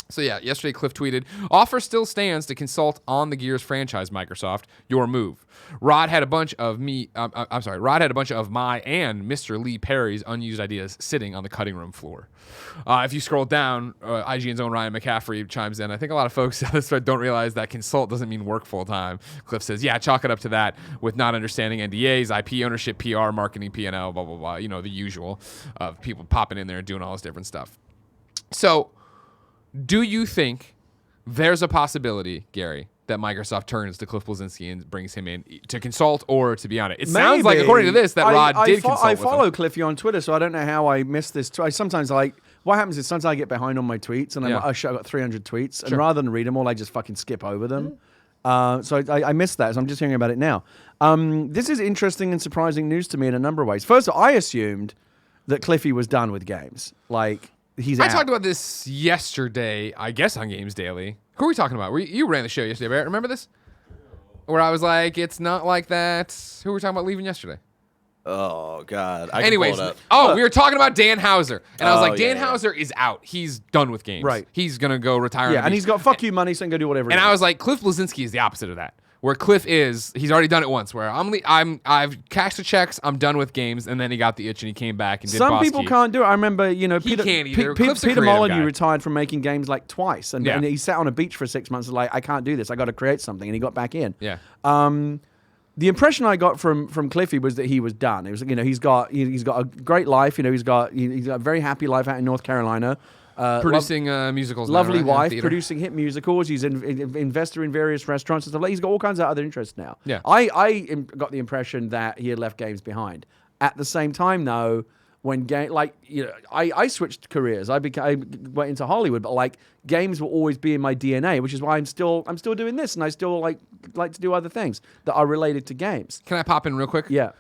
So yeah, yesterday Cliff tweeted, offer still stands to consult on the Gears franchise, Microsoft. Your move. Rod had a bunch of my and Mr. Lee Perry's unused ideas sitting on the cutting room floor. If you scroll down, IGN's own Ryan McCaffrey chimes in. I think a lot of folks on this thread don't realize that consult doesn't mean work full time. Cliff says, yeah, chalk it up to that with not understanding NDAs, IP ownership, PR, marketing, P&L, blah, blah, blah. You know, the usual of people popping in there and doing all this different stuff. So, do you think there's a possibility, Gary, that Microsoft turns to Cliff Bleszinski and brings him in to consult or to be on it? It sounds like, according to this, that Rod did consult with him. I follow Cliffy on Twitter, so I don't know how I missed this. Sometimes, what happens is sometimes I get behind on my tweets, and I've got 300 tweets, and rather than read them all, I just fucking skip over them. So I missed that, so I'm just hearing about it now. This is interesting and surprising news to me in a number of ways. First of all, I assumed that Cliffy was done with games. Like, I talked about this yesterday, I guess, on Games Daily. Who are we talking about? You ran the show yesterday, Barrett. Remember this? Where I was like, it's not like that. Who were we talking about leaving yesterday? Oh, God. Anyways, we were talking about Dan Houser. And I was like, Dan Houser is out. He's done with games. Right. He's going to go retire. Yeah, and he's got fuck you money, so he can go do whatever. And I was like, Cliff Bleszinski is the opposite of that. Where Cliff is, he's already done it once. Where I've cashed the checks, I'm done with games, and then he got the itch and he came back and did Some Boss people Key. can't do it. I remember, Peter Peter Molyneux retired from making games like twice, and he sat on a beach for 6 months. Like, I can't do this. I got to create something, and he got back in. Yeah. The impression I got from Cliffy was that he was done. It was, he's got a great life. He's got a very happy life out in North Carolina. Producing musicals. Lovely now, right? wife, producing hit musicals. He's an investor in various restaurants and stuff. He's got all kinds of other interests now. Yeah. I got the impression that he had left games behind. At the same time, though, when I switched careers. I went into Hollywood, but games will always be in my DNA, which is why I'm still doing this, and I still like to do other things that are related to games. Can I pop in real quick? Yeah.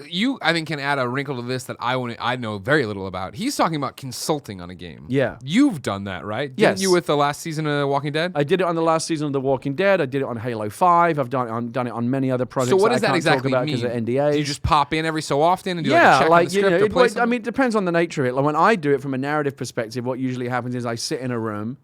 you, I think, can add a wrinkle to this that I know very little about. He's talking about consulting on a game. Yeah. You've done that, right? Yes. Didn't you with the last season of Walking Dead? I did it on the last season of The Walking Dead. I did it on Halo 5. I've done it on many other projects. So what does I that can't exactly talk about mean? because of NDAs. Do you just pop in every so often and do yeah, like a check on the script or play something? I mean, it depends on the nature of it. Like when I do it from a narrative perspective, what usually happens is I sit in a room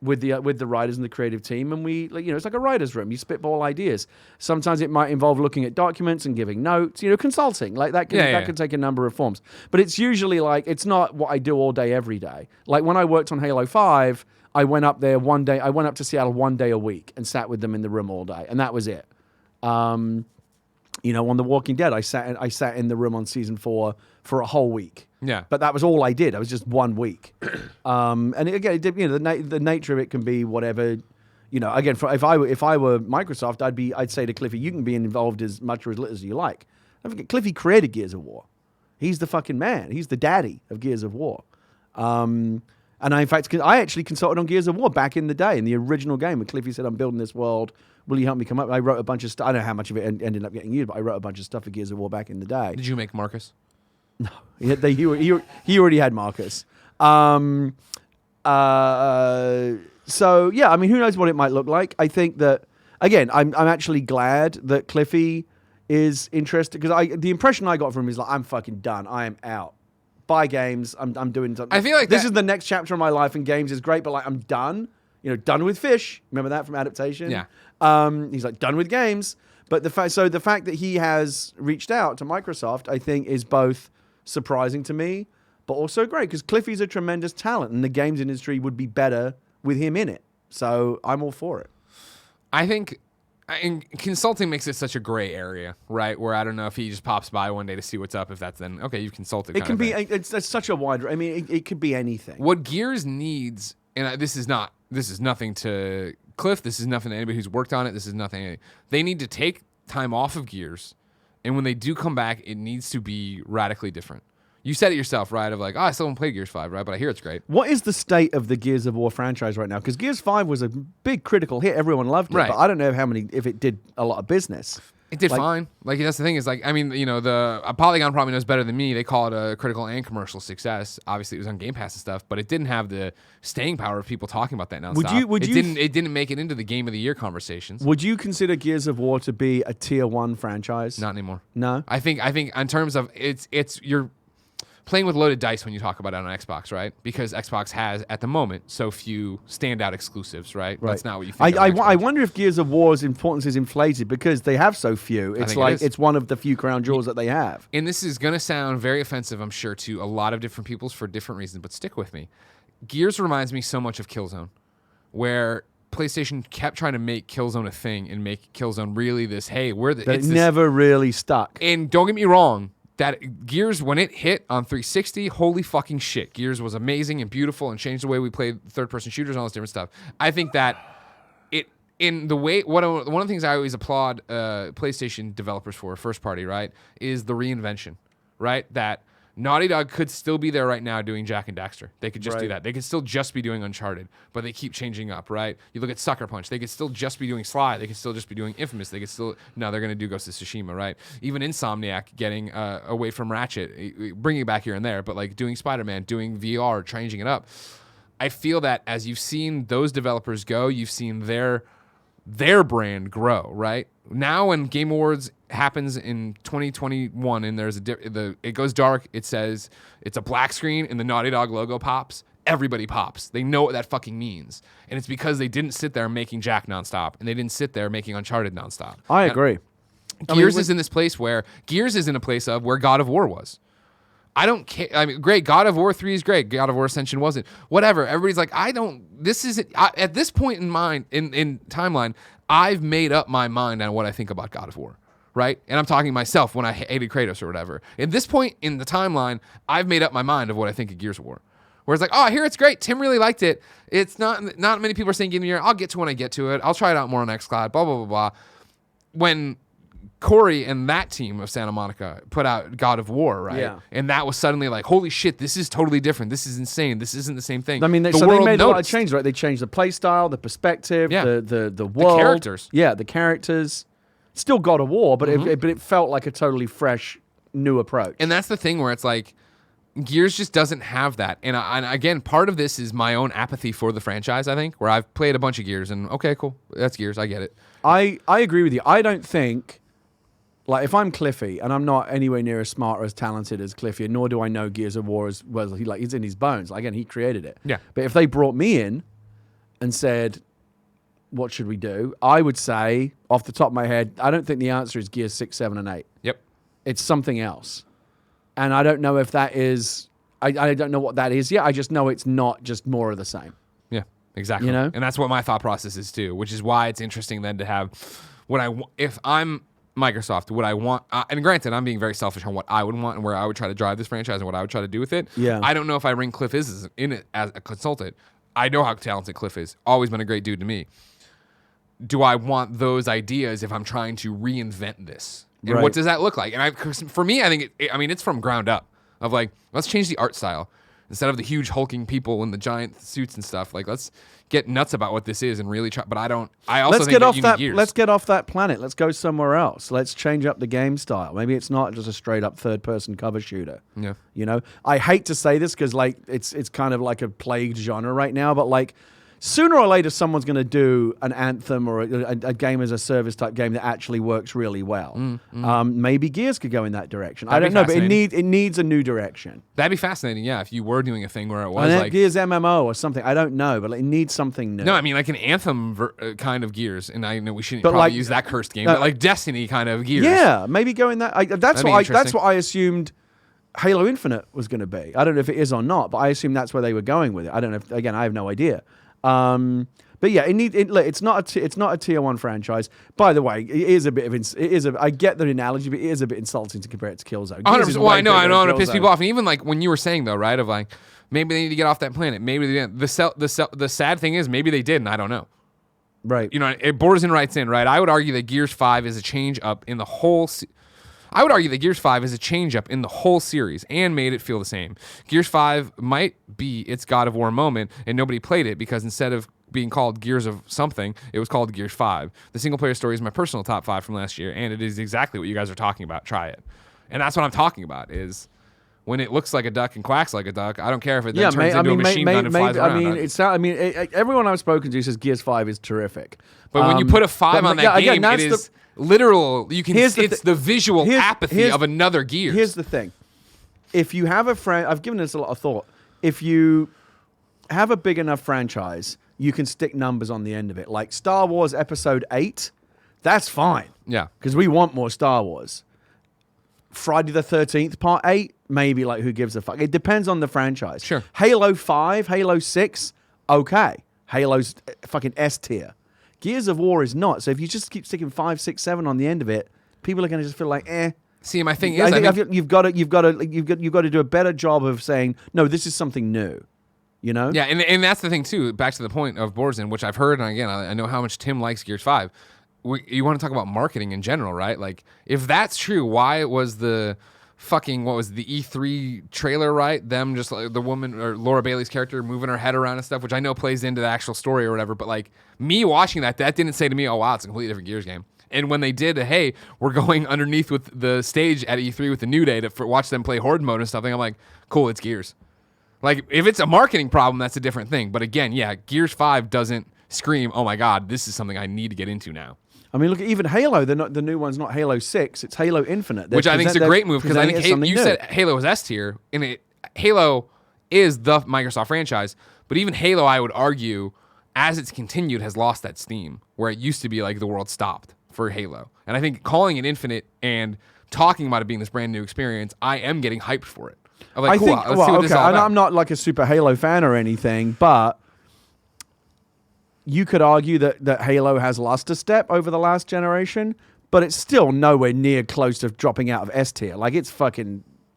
with the writers and the creative team, and we, it's like a writer's room. You spitball ideas. Sometimes it might involve looking at documents and giving notes. Consulting like that can take a number of forms. But it's usually like it's not what I do all day every day. Like when I worked on Halo 5, I went up there one day. I went up to Seattle one day a week and sat with them in the room all day, and that was it. On The Walking Dead, I sat in the room on season 4 for a whole week. Yeah, but that was all I did. I was just 1 week. And again, the nature of it can be whatever. Again, if I were Microsoft, I'd say to Cliffy, you can be involved as much or as little as you like. Don't forget, Cliffy created Gears of War. He's the fucking man. He's the daddy of Gears of War. And in fact, I actually consulted on Gears of War back in the day in the original game. When Cliffy said, "I'm building this world. Will you help me come up?" I wrote a bunch of stuff. I don't know how much of it ended up getting used, but I wrote a bunch of stuff for Gears of War back in the day. Did you make Marcus? No, he already had Marcus. So yeah, I mean, who knows what it might look like? I think that again, I'm actually glad that Cliffy is interested because the impression I got from him is like, I'm fucking done. I am out. Buy games. I'm doing something. I feel like this is the next chapter of my life, and games is great, but like I'm done. Done with Fish. Remember that from Adaptation? Yeah. He's like done with games. But the fact that he has reached out to Microsoft, I think, is both surprising to me, but also great because Cliffy's a tremendous talent, and the games industry would be better with him in it. So I'm all for it. I think consulting makes it such a gray area, right? Where I don't know if he just pops by one day to see what's up. If that's then okay, you've consulted. It can be. It's such a wide. I mean, it could be anything. What Gears needs, and this is nothing to Cliff. This is nothing to anybody who's worked on it. This is nothing. They need to take time off of Gears. And when they do come back, it needs to be radically different. You said it yourself, right? Of like, I still haven't played Gears 5, right? But I hear it's great. What is the state of the Gears of War franchise right now? Because Gears 5 was a big critical hit. Everyone loved it. Right. But I don't know if it did a lot of business. It did fine. Like, that's the thing is, like, I mean, Polygon probably knows better than me. They call it a critical and commercial success. Obviously, it was on Game Pass and stuff, but it didn't have the staying power of people talking about that nonstop. It didn't make it into the Game of the Year conversations. Would you consider Gears of War to be a tier 1 franchise? Not anymore. No? I think in terms of you're playing with loaded dice when you talk about it on Xbox, right? Because Xbox has, at the moment, so few standout exclusives, right? That's not what you think. I wonder if Gears of War's importance is inflated because they have so few. It's like it's one of the few crown jewels that they have. And this is going to sound very offensive, I'm sure, to a lot of different people for different reasons, but stick with me. Gears reminds me so much of Killzone, where PlayStation kept trying to make Killzone a thing and make Killzone really this, hey, it never really stuck. And don't get me wrong, that Gears, when it hit on 360, holy fucking shit. Gears was amazing and beautiful and changed the way we played third-person shooters and all this different stuff. I think that in the way, one of the things I always applaud PlayStation developers for, first party, right, is the reinvention, right? That Naughty Dog could still be there right now doing Jak and Daxter. They could just do that. They could still just be doing Uncharted, but they keep changing up, right? You look at Sucker Punch. They could still just be doing Sly. They could still just be doing Infamous. They're going to do Ghost of Tsushima, right? Even Insomniac getting away from Ratchet, bringing it back here and there, but like doing Spider-Man, doing VR, changing it up. I feel that as you've seen those developers go, you've seen their brand grow, right? Now when Game Awards happens in 2021 and there's it goes dark, it says it's a black screen and the Naughty Dog logo pops, everybody pops. They know what that fucking means. And it's because they didn't sit there making Jak nonstop and they didn't sit there making Uncharted nonstop. I agree. Gears is in this place where Gears is in a place of where God of War was. I don't care. I mean, great. God of War 3 is great. God of War Ascension wasn't. Whatever. Everybody's like, at this point in timeline, I've made up my mind on what I think about God of War, right? And I'm talking myself when I hated Kratos or whatever. At this point in the timeline, I've made up my mind of what I think of Gears of War. Where it's like, oh, I hear it's great. Tim really liked it. It's not many people are saying Game of the Year. I'll get to when I get to it. I'll try it out more on xCloud, blah, blah, blah, blah. When Corey and that team of Santa Monica put out God of War, right? Yeah. And that was suddenly like, holy shit, this is totally different. This is insane. This isn't the same thing. I mean, they made a lot of changes, right? They changed the play style, the perspective, the world. The characters. Yeah, the characters. Still God of War, but it felt like a totally fresh new approach. And that's the thing where it's like, Gears just doesn't have that. And again, part of this is my own apathy for the franchise, I think, where I've played a bunch of Gears and, okay, cool, that's Gears, I get it. I agree with you. I don't think, like, if I'm Cliffy, and I'm not anywhere near as smart or as talented as Cliffy, nor do I know Gears of War as well. He's in his bones. Again, he created it. Yeah. But if they brought me in and said, what should we do? I would say, off the top of my head, I don't think the answer is Gears 6, 7, and 8. Yep. It's something else. And I don't know if that is... I don't know what that is yet. I just know it's not just more of the same. Yeah, exactly. You know? And that's what my thought process is too, which is why it's interesting then to have if I'm Microsoft, what I want, and granted, I'm being very selfish on what I would want and where I would try to drive this franchise and what I would try to do with it. Yeah. I don't know if I bring Cliff is in it as a consultant. I know how talented Cliff is. Always been a great dude to me. Do I want those ideas if I'm trying to reinvent this? And Right. what does that look like? And 'cause for me, I think it's from ground up of like, let's change the art style. Instead of the huge hulking people in the giant suits and stuff, like let's get nuts about what this is and really try. But I also Let's think get that off you that. need Gears. Let's get off that planet. Let's go somewhere else. Let's change up the game style. Maybe it's not just a straight up third person cover shooter. Yeah. You know, I hate to say this because like it's kind of like a plagued genre right now, but like sooner or later someone's going to do an Anthem or a game as a service type game that actually works really well. Maybe Gears could go in that direction. I That'd don't be know, but fascinating. it needs a new direction. That'd be fascinating, yeah, if you were doing a thing where it was And like... Gears MMO or something. I don't know, but it needs something new. No, I mean like an Anthem kind of Gears, and I know we shouldn't But probably like- use that cursed game, but like Destiny kind of Gears. Yeah, maybe go in that. That's That'd be that's interesting. what I assumed Halo Infinite was going to be. I don't know if it is or not, but I assume that's where they were going with it. I don't know. Again, I have no idea. But yeah, it's not a tier 1 franchise. By the way, it is a bit of I get the analogy, but it is a bit insulting to compare it to Killzone. 100%. Well, I know, I'm going to piss Killzone. people off. And even like when you were saying though, right, of like maybe they need to get off that planet. Maybe they didn't. The sad thing is maybe they did, and I don't know. Right. You know, it Borderson writes in, right? I would argue that Gears 5 is a change up in the whole. I would argue that Gears 5 is a change up in the whole series and made it feel the same. Gears 5 might be its God of War moment, and nobody played it because instead of being called Gears of something, it was called Gears 5. The single player story is my personal top 5 from last year, and it is exactly what you guys are talking about. Try it. And that's what I'm talking about is when it looks like a duck and quacks like a duck, I don't care if it then turns into a machine gun and flies around. Everyone I've spoken to says Gears 5 is terrific. But when you put a 5 on that game, it is literal. You can. It's the visual apathy of another Gears. Here's the thing: if you have a I've given this a lot of thought. If you have a big enough franchise, you can stick numbers on the end of it. Like Star Wars Episode 8, that's fine. Yeah. Because we want more Star Wars. Friday the 13th, Part 8, maybe like who gives a fuck. It depends on the franchise. Sure. Halo 5, Halo 6, okay. Halo's fucking S tier. Gears of War is not. So if you just keep sticking 5, 6, 7 on the end of it, people are going to just feel like, eh. See, my thing is, I think you've got to do a better job of saying, no, this is something new. You know? Yeah, and that's the thing too. Back to the point of Borderson, which I've heard, and again, I know how much Tim likes Gears 5. You want to talk about marketing in general, right? Like, if that's true, why was the fucking what was the E3 trailer, right? Them just like the woman or Laura Bailey's character moving her head around and stuff, which I know plays into the actual story or whatever. But like me watching that didn't say to me, "Oh wow, it's a completely different Gears game." And when they did, hey, we're going underneath with the stage at E3 with the New Day to watch them play Horde mode and stuff, I'm like, cool, it's Gears. Like, if it's a marketing problem, that's a different thing. But again, yeah, Gears 5 doesn't scream, oh my God, this is something I need to get into now. I mean, look at even Halo. The new one's not Halo 6. It's Halo Infinite. Which I think is a great move because I think you said Halo was S tier, and Halo is the Microsoft franchise. But even Halo, I would argue, as it's continued, has lost that steam where it used to be like the world stopped for Halo. And I think calling it Infinite and talking about it being this brand new experience, I am getting hyped for it. I'm like, cool, let's see what this is all about. I'm not like a super Halo fan or anything, but you could argue that Halo has lost a step over the last generation, but it's still nowhere near close to dropping out of S tier. Like, it's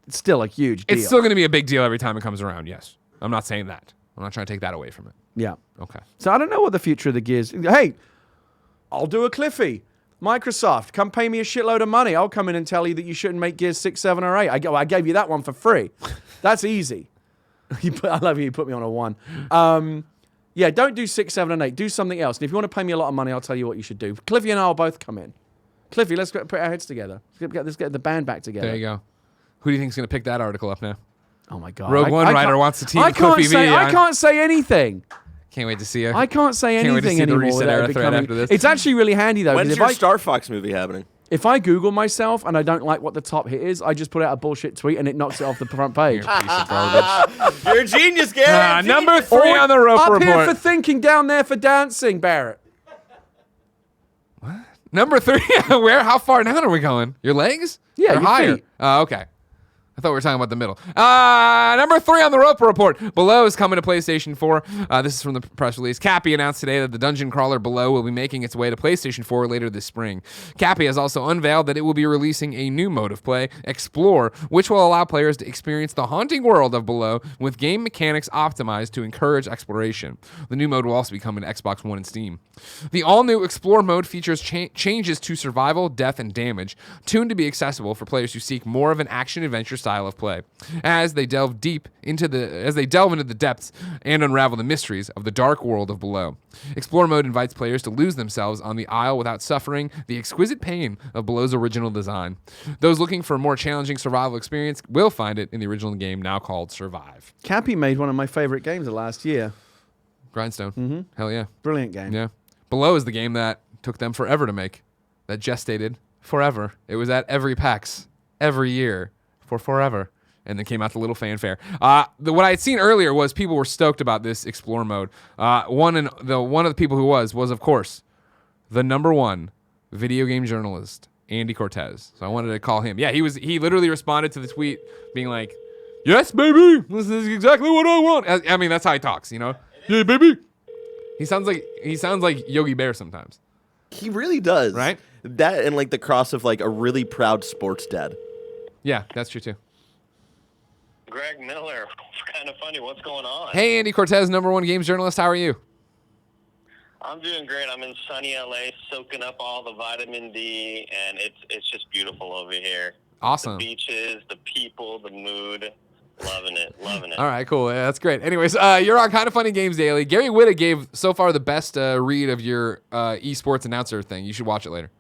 still a huge deal. It's still going to be a big deal every time it comes around, yes. I'm not saying that. I'm not trying to take that away from it. Yeah. Okay. So I don't know what the future of the Gears... Hey, I'll do a Cliffy. Microsoft, come pay me a shitload of money. I'll come in and tell you that you shouldn't make Gears 6, 7, or 8. I gave you that one for free. That's easy. I love you put me on a 1. Yeah, don't do 6, 7, and 8. Do something else. And if you want to pay me a lot of money, I'll tell you what you should do. Cliffy and I will both come in. Cliffy, let's put our heads together. Let's get the band back together. There you go. Who do you think is going to pick that article up now? Oh my God! Rogue One writer wants to team with Cliffy V. I can't say anything. Can't wait to see you. I can't say Can't wait to anything see the anymore. Reset Era without thread becoming- after this. It's actually really handy though. When's Because your if Star Fox movie happening? if I Google myself and I don't like what the top hit is, I just put out a bullshit tweet and it knocks it off the front page. You're a piece of garbage. You're a genius, Gary. Number 3 on the Roper Up Report. here for thinking, down there for dancing, Barrett. Number 3. Where? How far down are we going? Your legs? Yeah, or your higher. feet. Oh, okay. I thought we were talking about the middle. Number 3 on the Roper Report. Below is coming to PlayStation 4. This is from the press release. Cappy announced today that the dungeon crawler Below will be making its way to PlayStation 4 later this spring. Cappy has also unveiled that it will be releasing a new mode of play, Explore, which will allow players to experience the haunting world of Below with game mechanics optimized to encourage exploration. The new mode will also be coming to Xbox One and Steam. The all-new Explore mode features changes to survival, death, and damage, tuned to be accessible for players who seek more of an action-adventure style of play. As they delve into the depths and unravel the mysteries of the dark world of Below. Explore mode invites players to lose themselves on the Isle without suffering the exquisite pain of Below's original design. Those looking for a more challenging survival experience will find it in the original game, now called Survive. Cappy made one of my favorite games of last year. Grindstone. Mm-hmm. Hell yeah. Brilliant game. Yeah. Below is the game that took them forever to make. That gestated forever. It was at every PAX every year for forever. And then came out the little fanfare. What I had seen earlier was people were stoked about this Explore mode. One of the people who was of course the #1 video game journalist, Andy Cortez. So I wanted to call him. Yeah, he literally responded to the tweet being like, "Yes, baby, this is exactly what I want." I mean, that's how he talks, you know. Yeah, baby. He sounds like Yogi Bear sometimes. He really does. Right? That and like the cross of like a really proud sports dad. Yeah, that's true too. Greg Miller, kind of funny. What's going on? Hey, Andy Cortez, #1 games journalist. How are you? I'm doing great. I'm in sunny LA, soaking up all the vitamin D, and it's just beautiful over here. Awesome. The beaches, the people, the mood. Loving it. All right, cool. Yeah, that's great. Anyways, you're on Kind of Funny Games Daily. Gary Whitta gave so far the best read of your esports announcer thing. You should watch it later.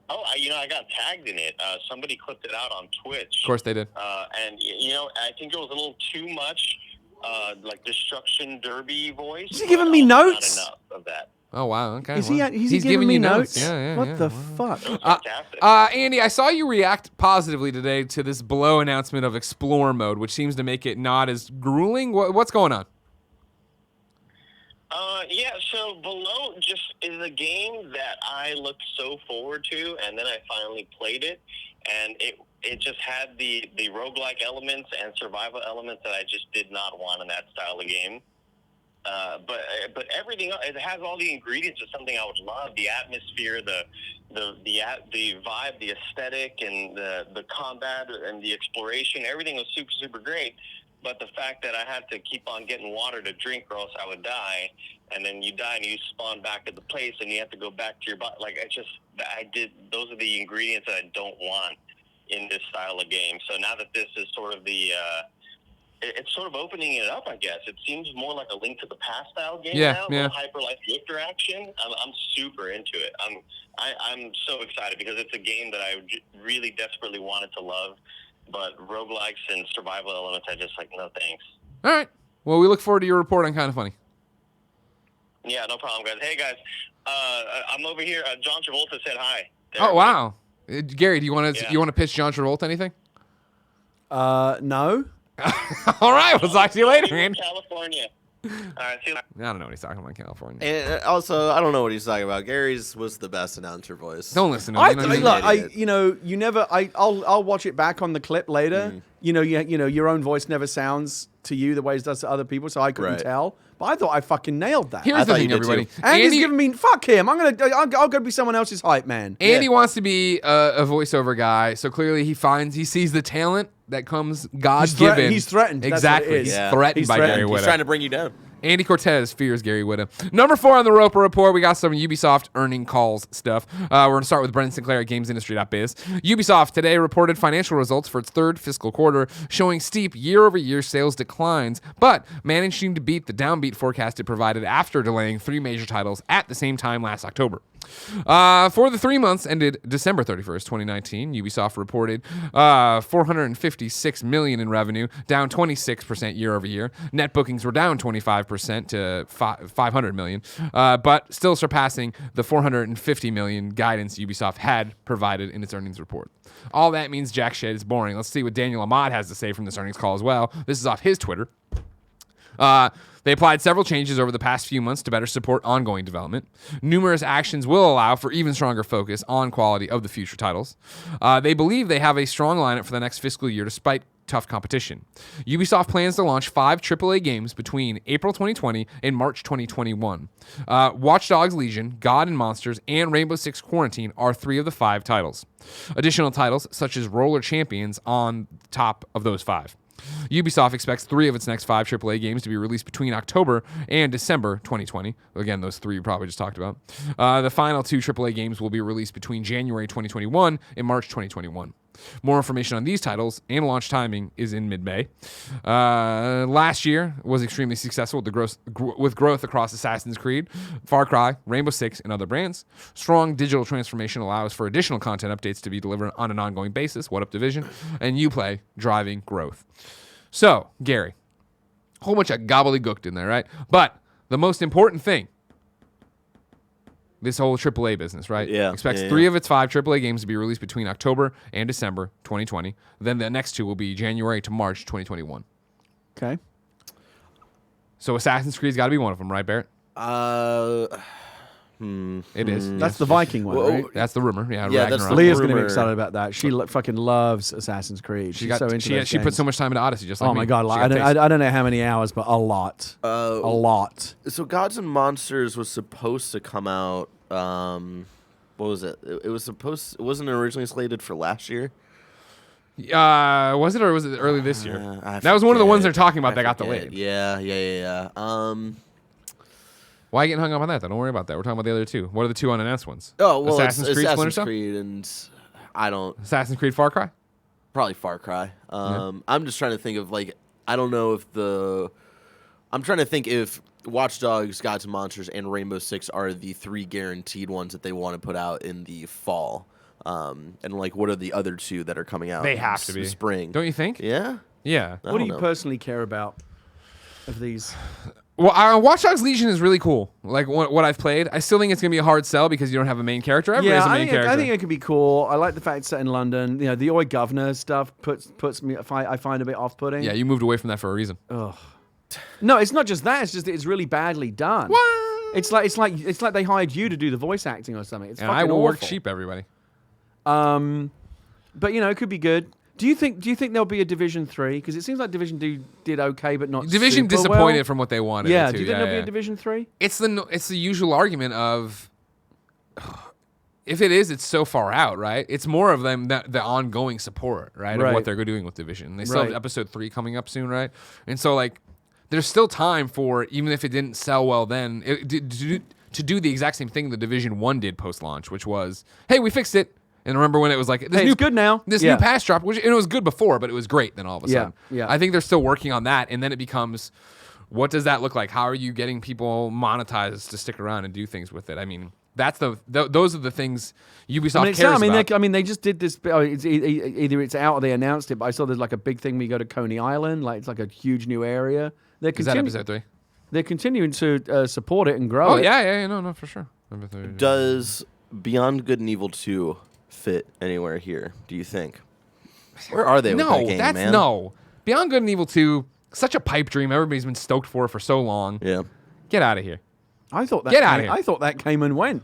Oh, I got tagged in it. Somebody clipped it out on Twitch. Of course they did. And I think it was a little too much, like Destruction Derby voice. Is he giving me notes? Not enough of that. Oh, wow. Okay. Is well, he's giving me notes? Yeah. What the wow. fuck? Fantastic. Andy, I saw you react positively today to this Below announcement of Explore mode, which seems to make it not as grueling. What's going on? Yeah, so Below just is a game that I looked so forward to, and then I finally played it, and it just had the roguelike elements and survival elements that I just did not want in that style of game. But everything else, it has all the ingredients of something I would love: the atmosphere, the vibe, the aesthetic, and the combat and the exploration. Everything was super, super great. But the fact that I had to keep on getting water to drink or else I would die, and then you die and you spawn back at the place and you have to go back to your body. Like, those are the ingredients that I don't want in this style of game. So now that this is sort of it's sort of opening it up, I guess. It seems more like a Link to the Past style game now. Yeah. Hyper-life lifter action. I'm super into it. I'm so excited because it's a game that I really desperately wanted to love. But roguelikes and survival elements, I just no thanks. All right. Well, we look forward to your report on Kind of Funny. Yeah, no problem, guys. Hey, guys, I'm over here. John Travolta said hi. Oh, wow. Gary, do you want to Yeah. you want to pitch John Travolta anything? No. All right. We'll talk to you later, From Andy. California. All right, see you later. I don't know what he's talking about in California. And also, I don't know what he's talking about. Gary's was the best announcer voice. Don't listen to him. I'll watch it back on the clip later. Your own voice never sounds to you the way it does to other people, so I couldn't Right. tell. But I thought I fucking nailed that. Here's I the thought thing, you did everybody. too. And he's giving me fuck him. I'll go be someone else's hype man. Andy wants to be a voiceover guy, so clearly he sees the talent that comes God-given. He's threatened. That's what it Exactly. is. He's Yeah. threatened He's by threatened. Gary He's Whitta. trying to bring you down. Andy Cortez fears Gary Whitta. #4 on the Roper Report, we got some Ubisoft earning calls stuff. We're going to start with Brendan Sinclair at GamesIndustry.biz. Ubisoft today reported financial results for its third fiscal quarter, showing steep year-over-year sales declines, but managing to beat the downbeat forecast it provided after delaying 3 major titles at the same time last October. For the 3 months ended December 31st, 2019, Ubisoft reported $456 million in revenue, down 26% year over year. Net bookings were down 25% to $500 million, but still surpassing the $450 million guidance Ubisoft had provided in its earnings report. All that means jack shit is boring. Let's see what Daniel Ahmad has to say from this earnings call as well. This is off his Twitter. They applied several changes over the past few months to better support ongoing development. Numerous actions will allow for even stronger focus on quality of the future titles. They believe they have a strong lineup for the next fiscal year despite tough competition. Ubisoft plans to launch 5 AAA games between April 2020 and March 2021. Watch Dogs Legion, God and Monsters, and Rainbow Six Quarantine are 3 of the 5 titles. Additional titles, such as Roller Champions, on top of those 5. Ubisoft expects 3 of its next 5 AAA games to be released between October and December 2020. Again, those 3 we probably just talked about. The final 2 AAA games will be released between January 2021 and March 2021. More information on these titles and launch timing is in mid-May. Last year was extremely successful with growth across Assassin's Creed, Far Cry, Rainbow Six, and other brands. Strong digital transformation allows for additional content updates to be delivered on an ongoing basis. What up, Division? And Uplay driving growth. So, Gary, a whole bunch of gobbledygook in there, right? But the most important thing, this whole AAA business, right? Yeah. Expects 3 of its 5 AAA games to be released between October and December 2020. Then the next 2 will be January to March 2021. Okay. So Assassin's Creed's got to be one of them, right, Barrett? It is. That's the Viking one, right? That's the rumor. Yeah, Yeah, that's Ragnarok. the Leah's going to be rumor. excited about that. She fucking loves Assassin's Creed. She's so into those she put games. so much time into Odyssey, just like Oh me. my god! She Like, got taste. I don't know how many hours, but a lot. A lot. So Gods and Monsters was supposed to come out. What was it? It wasn't originally slated for last year. Was it or was it early this year? I That was one of the ones they're forget. talking about that got forget. delayed. Yeah. Why are you getting hung up on that? Though? Don't worry about that. We're talking about the other 2. What are the 2 unannounced ones? Oh well, Assassin's it's Creed, Splinter Assassin's Cell? Creed, and I don't Assassin's Creed, Far Cry. probably Far Cry. I'm just trying to think of like I don't know if I'm trying to think if Watch Dogs, Gods and Monsters, and Rainbow Six are the 3 guaranteed ones that they want to put out in the fall. And like, what are the other 2 that are coming out? They in have to be spring. Don't you think? Yeah. Yeah. I What do don't you know. personally care about of these? Well, Watch Dogs Legion is really cool. Like what I've played, I still think it's gonna be a hard sell because you don't have a main character. Everybody has a main character. I think it could be cool. I like the fact it's set in London. You know, the Oi Governor stuff puts me. I find a bit off-putting. Yeah, you moved away from that for a reason. No, it's not just that. It's just that it's really badly done. What? It's like they hired you to do the voice acting or something. It's And fucking I will awful. work cheap, everybody. But you know, it could be good. Do you think there'll be a Division 3? Because it seems like Division 2 did okay, but not Division super disappointed well. from what they wanted. Yeah. it to. Do you think Yeah, there'll be yeah. a Division 3? It's the usual argument of if it is, it's so far out, right? It's more of them the ongoing support, right, of Right. what they're doing with Division. They still have Right. episode 3 coming up soon, right? And so like, there's still time for even if it didn't sell well then to do the exact same thing the Division 1 did post launch, which was, hey, we fixed it. And remember when it was like this Hey, new it's good now. This Yeah. new patch drop, which and it was good before, but it was great. Then all of a Yeah, sudden, yeah. I think they're still working on that, and then it becomes, what does that look like? How are you getting people monetized to stick around and do things with it? I mean, that's those are the things Ubisoft cares about. They just did this. Either it's out or they announced it. But I saw there's like a big thing. We go to Coney Island, like it's like a huge new area. Is that episode 3? They're continuing to support it and grow Oh it. yeah, no, for sure. Episode 3. Does Beyond Good and Evil 2 fit anywhere here? Do you think? Where are they with that game, man? No. Beyond Good and Evil 2, such a pipe dream. Everybody's been stoked for it for so long. Yeah. Get out of here. I thought that. Get outta here. I thought that came and went.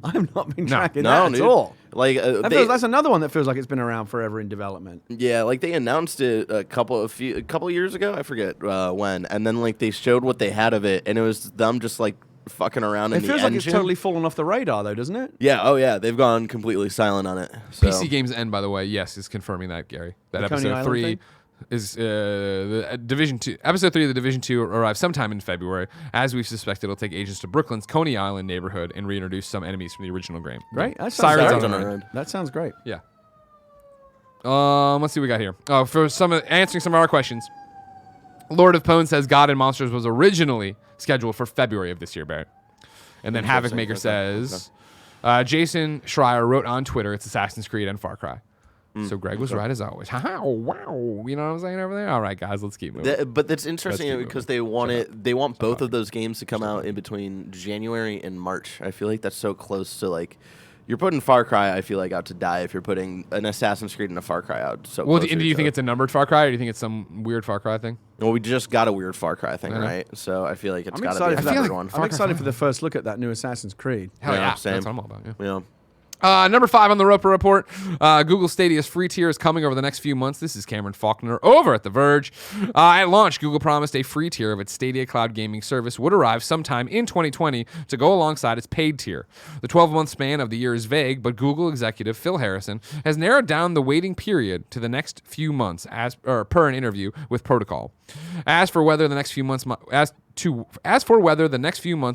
I have not been tracking No, that dude. at all. Like That's another one that feels like it's been around forever in development. yeah, like they announced it a couple years ago. I forget when, and then like they showed what they had of it, and it was them just like fucking around in It the feels like it's engine. totally fallen off the radar, though, doesn't it? Yeah. Oh yeah, they've gone completely silent on it. So. PC Games End, by the way, yes, is confirming that, Gary. That The Coney episode Island 3 thing? is the Division 2. Episode 3 of the Division 2 arrives sometime in February. As we've suspected, it'll take agents to Brooklyn's Coney Island neighborhood and reintroduce some enemies from the original game. Great. That sounds Sirens great. on the the run. run. That sounds great. Yeah. Let's see what we got here. Oh, for answering some of our questions. Lord of Pwn says God and Monsters was originally scheduled for February of this year, Barrett. And then Havoc Interesting. Maker Okay. says Jason Schreier wrote on Twitter, it's Assassin's Creed and Far Cry. So Greg was right as always. Wow. You know what I'm saying over there? All right, guys, let's keep moving. But that's interesting because they want both of those games to come out in between January and March. I feel like that's so close to like you're putting Far Cry, I feel like, out to die if you're putting an Assassin's Creed and a Far Cry out. So well, do you think it's a numbered Far Cry, or do you think it's some weird Far Cry thing? Well, we just got a weird Far Cry thing, right? So I feel like it's got to be a better one. I'm excited for the first look at that new Assassin's Creed. Hell yeah, same. that's what I'm all about. Yeah. Number 5 on the Roper Report, Google Stadia's free tier is coming over the next few months. This is Cameron Faulkner over at The Verge. At launch, Google promised a free tier of its Stadia cloud gaming service would arrive sometime in 2020 to go alongside its paid tier. The 12-month span of the year is vague, but Google executive Phil Harrison has narrowed down the waiting period to the next few months, per an interview with Protocol. As for whether the next few months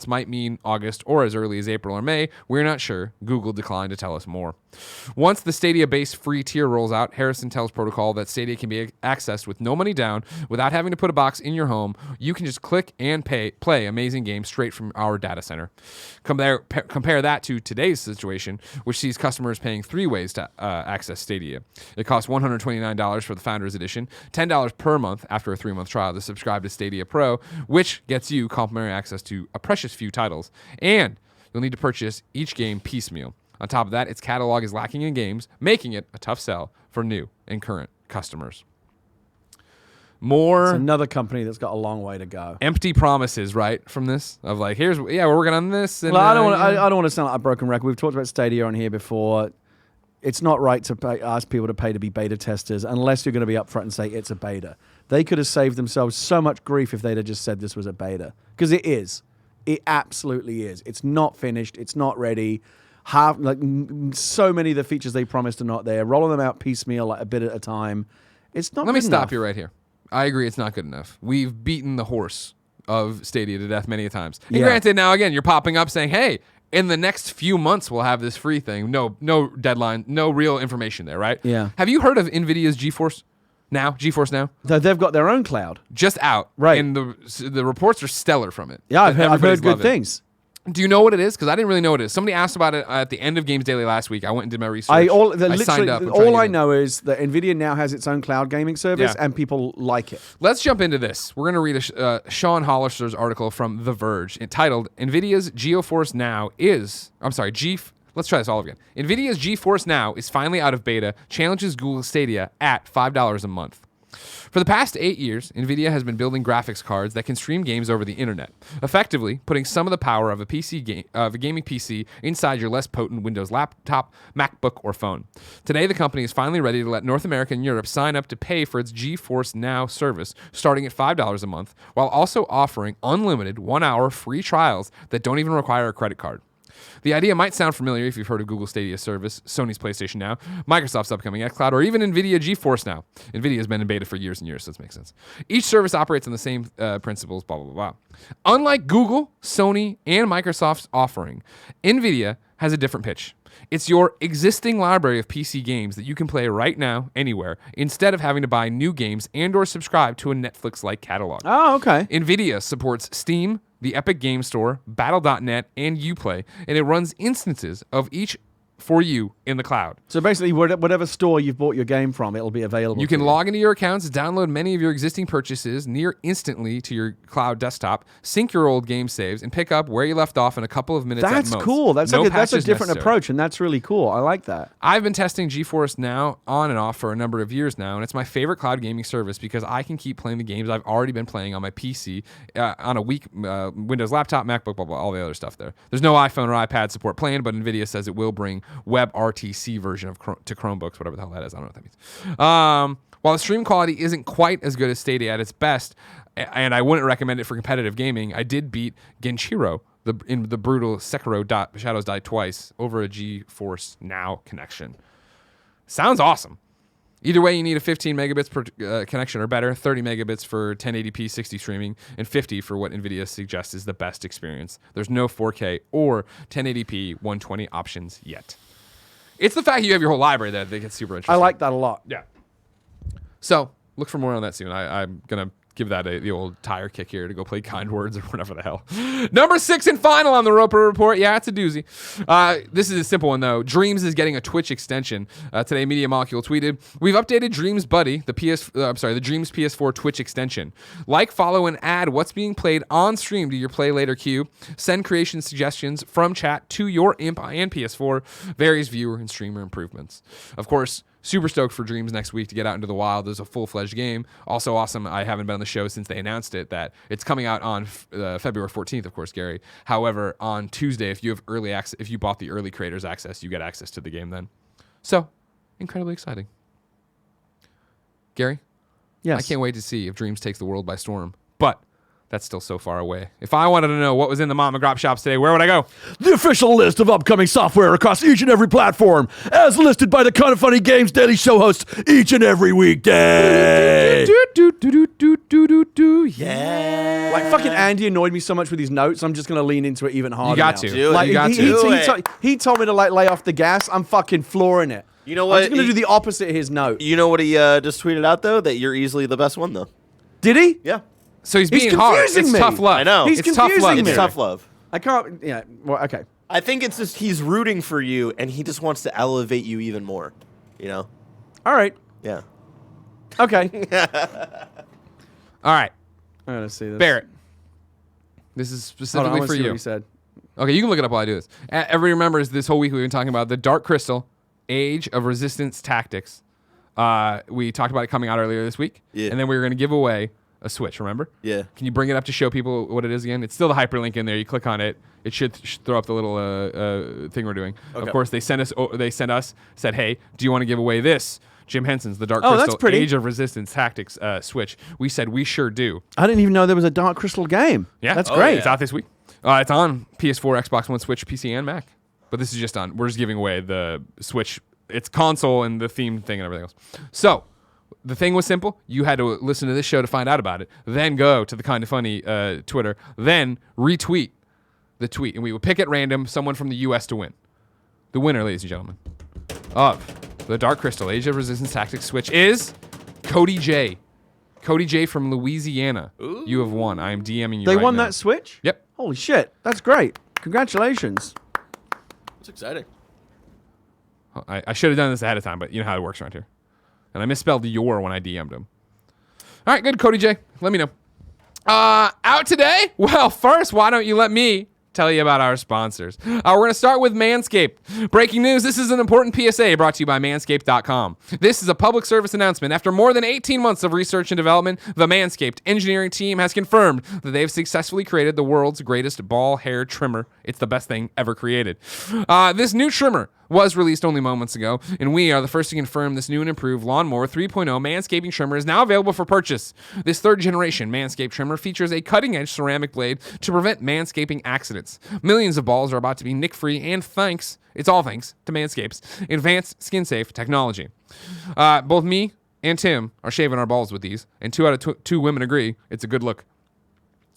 might mean August or as early as April or May, we're not sure. Google declined to tell us more. Once the Stadia-based free tier rolls out, Harrison tells Protocol that Stadia can be accessed with no money down without having to put a box in your home. You can just click and play amazing games straight from our data center. Compare that to today's situation, which sees customers paying 3 ways to access Stadia. It costs $129 for the Founders Edition, $10 per month after a 3-month trial to subscribe to Stadia Pro, which gets you complimentary access to a precious few titles, and you'll need to purchase each game piecemeal. On top of that, its catalog is lacking in games, making it a tough sell for new and current customers. It's another company that's got a long way to go. Empty promises, right, from this? Of like, we're working on this. And, well, I don't want to sound like a broken record. We've talked about Stadia on here before. It's not right to ask people to pay to be beta testers unless you're going to be upfront and say it's a beta. They could have saved themselves so much grief if they'd have just said this was a beta. Because it is. It absolutely is. It's not finished. It's not ready. So many of the features they promised are not there. Rolling them out piecemeal, like a bit at a time. It's not. Let me stop you right here. I agree. It's not good enough. We've beaten the horse of Stadia to death many a times. And granted, now again, you're popping up saying, "Hey, in the next few months, we'll have this free thing." No deadline, no real information there, right? Yeah. Have you heard of NVIDIA's GeForce Now? They've got their own cloud. Just out. Right. And the reports are stellar from it. Yeah, I've heard good things. Do you know what it is? Because I didn't really know what it is. Somebody asked about it at the end of Games Daily last week. I went and did my research. I signed up. All I know is that NVIDIA now has its own cloud gaming service, and people like it. Let's jump into this. We're going to read Sean Hollister's article from The Verge entitled, NVIDIA's GeForce Now Let's try this all again. NVIDIA's GeForce Now is finally out of beta, challenges Google Stadia at $5 a month. For the past 8 years, NVIDIA has been building graphics cards that can stream games over the internet, effectively putting some of the power of a gaming PC inside your less potent Windows laptop, MacBook, or phone. Today, the company is finally ready to let North America and Europe sign up to pay for its GeForce Now service, starting at $5 a month, while also offering unlimited 1-hour free trials that don't even require a credit card. The idea might sound familiar if you've heard of Google Stadia service, Sony's PlayStation Now, Microsoft's upcoming xCloud, or even NVIDIA GeForce Now. NVIDIA has been in beta for years and years, so this makes sense. Each service operates on the same principles, blah, blah, blah. Unlike Google, Sony, and Microsoft's offering, NVIDIA has a different pitch. It's your existing library of PC games that you can play right now, anywhere, instead of having to buy new games and or subscribe to a Netflix-like catalog. Oh, okay. NVIDIA supports Steam, the Epic Game Store, Battle.net, and Uplay, and it runs instances of each for you in the cloud. So basically, whatever store you've bought your game from, it'll be available. You can log into your accounts, download many of your existing purchases near instantly to your cloud desktop, sync your old game saves, and pick up where you left off in a couple of minutes. That's at most. cool. That's no that's a different necessary. approach, and that's really cool. I like that. I've been testing GeForce Now on and off for a number of years now, and it's my favorite cloud gaming service because I can keep playing the games I've already been playing on my PC, on a weak Windows laptop, MacBook, blah, blah, all the other stuff there. There's no iPhone or iPad support planned, but NVIDIA says it will bring WebRTC version to Chromebooks, whatever the hell that is. I don't know what that means. While the stream quality isn't quite as good as Stadia at its best, and I wouldn't recommend it for competitive gaming, I did beat Genshiro in the brutal Sekiro Shadows Die Twice over a GeForce Now connection. Sounds awesome. Either way, you need a 15 megabits per connection or better, 30 megabits for 1080p 60 streaming, and 50 for what NVIDIA suggests is the best experience. There's no 4K or 1080p 120 options yet. It's the fact you have your whole library that gets super interesting. I like that a lot. Yeah. So look for more on that soon. I'm going to give that the old tire kick here to go play Kind Words or whatever the hell. Number 6 and final on the Roper Report. Yeah, it's a doozy. This is a simple one, though. Dreams is getting a Twitch extension. Today, Media Molecule tweeted, "We've updated Dreams Buddy, the Dreams PS4 Twitch extension. Like, follow, and add what's being played on stream to your play later queue. Send creation suggestions from chat to your Imp and PS4. Various viewer and streamer improvements." Of course, super stoked for Dreams next week to get out into the wild as a full-fledged game. Also awesome, I haven't been on the show since they announced it, that it's coming out on February 14th, of course, Gary. However, on Tuesday, if you have early access, if you bought the early creators access, you get access to the game then. So, incredibly exciting. Gary? Yes. I can't wait to see if Dreams takes the world by storm. But that's still so far away. If I wanted to know what was in the Mom and Grop shops today, where would I go? The official list of upcoming software across each and every platform, as listed by the Kind of Funny Games Daily Show hosts each and every weekday. Yeah. Like, fucking Andy annoyed me so much with his notes, I'm just going to lean into it even harder. You got now. to. Do it. Like, You got he, to. he told me to like lay off the gas. I'm fucking flooring it. You know I'm what? just going to do the opposite of his note. You know what he just tweeted out, though? That you're easily the best one, though. Did he? Yeah. So he's He's being hard. confusing It's me. tough love. I know. He's It's tough love. confusing It's me. tough love. I can't. Yeah. Well, okay. I think it's just he's rooting for you, and he just wants to elevate you even more. You know? All right. Yeah. Okay. All right, All right, let's see this. Barrett. This is Hold on, I specifically wanna for see you. what he said. Okay, you can look it up while I do this. Everybody remembers this whole week we've been talking about the Dark Crystal, Age of Resistance Tactics. We talked about it coming out earlier this week. Yeah. And then we were going to give away a Switch, remember? Yeah. Can you bring it up to show people what it is again? It's still the hyperlink in there. You click on it. It should throw up the little thing we're doing. Okay. Of course, they sent us, said, hey, do you want to give away this? Jim Henson's The Dark Oh, that's Crystal, pretty. Age of Resistance Tactics Switch. We said, we sure do. I didn't even know there was a Dark Crystal game. Yeah. That's Oh, great. It's out this week. It's on PS4, Xbox One, Switch, PC, and Mac. But this is just on. We're just giving away the Switch. It's console and the theme thing and everything else. So the thing was simple. You had to listen to this show to find out about it. Then go to the Kind of Funny Twitter. Then retweet the tweet. And we would pick at random someone from the U.S. to win. The winner, ladies and gentlemen, of the Dark Crystal Age of Resistance Tactics Switch is Cody J. Cody J from Louisiana. Ooh. You have won. I am DMing you They right won now. that Switch? Yep. Holy shit. That's great. Congratulations. It's exciting. I should have done this ahead of time, but you know how it works around here. And I misspelled your when I DM'd him. All right, good, Cody J. Let me know. Out today? Well, first, why don't you let me tell you about our sponsors. We're going to start with Manscaped. Breaking news, this is an important PSA brought to you by Manscaped.com. This is a public service announcement. After more than 18 months of research and development, the Manscaped engineering team has confirmed that they've successfully created the world's greatest ball hair trimmer. It's the best thing ever created. This new trimmer was released only moments ago, and we are the first to confirm this new and improved Lawnmower 3.0 manscaping trimmer is now available for purchase. This third-generation Manscaped trimmer features a cutting-edge ceramic blade to prevent manscaping accidents. Millions of balls are about to be nick-free, and it's all thanks to Manscaped's advanced skin-safe technology. Both me and Tim are shaving our balls with these, and 2 out of 2 women agree it's a good look.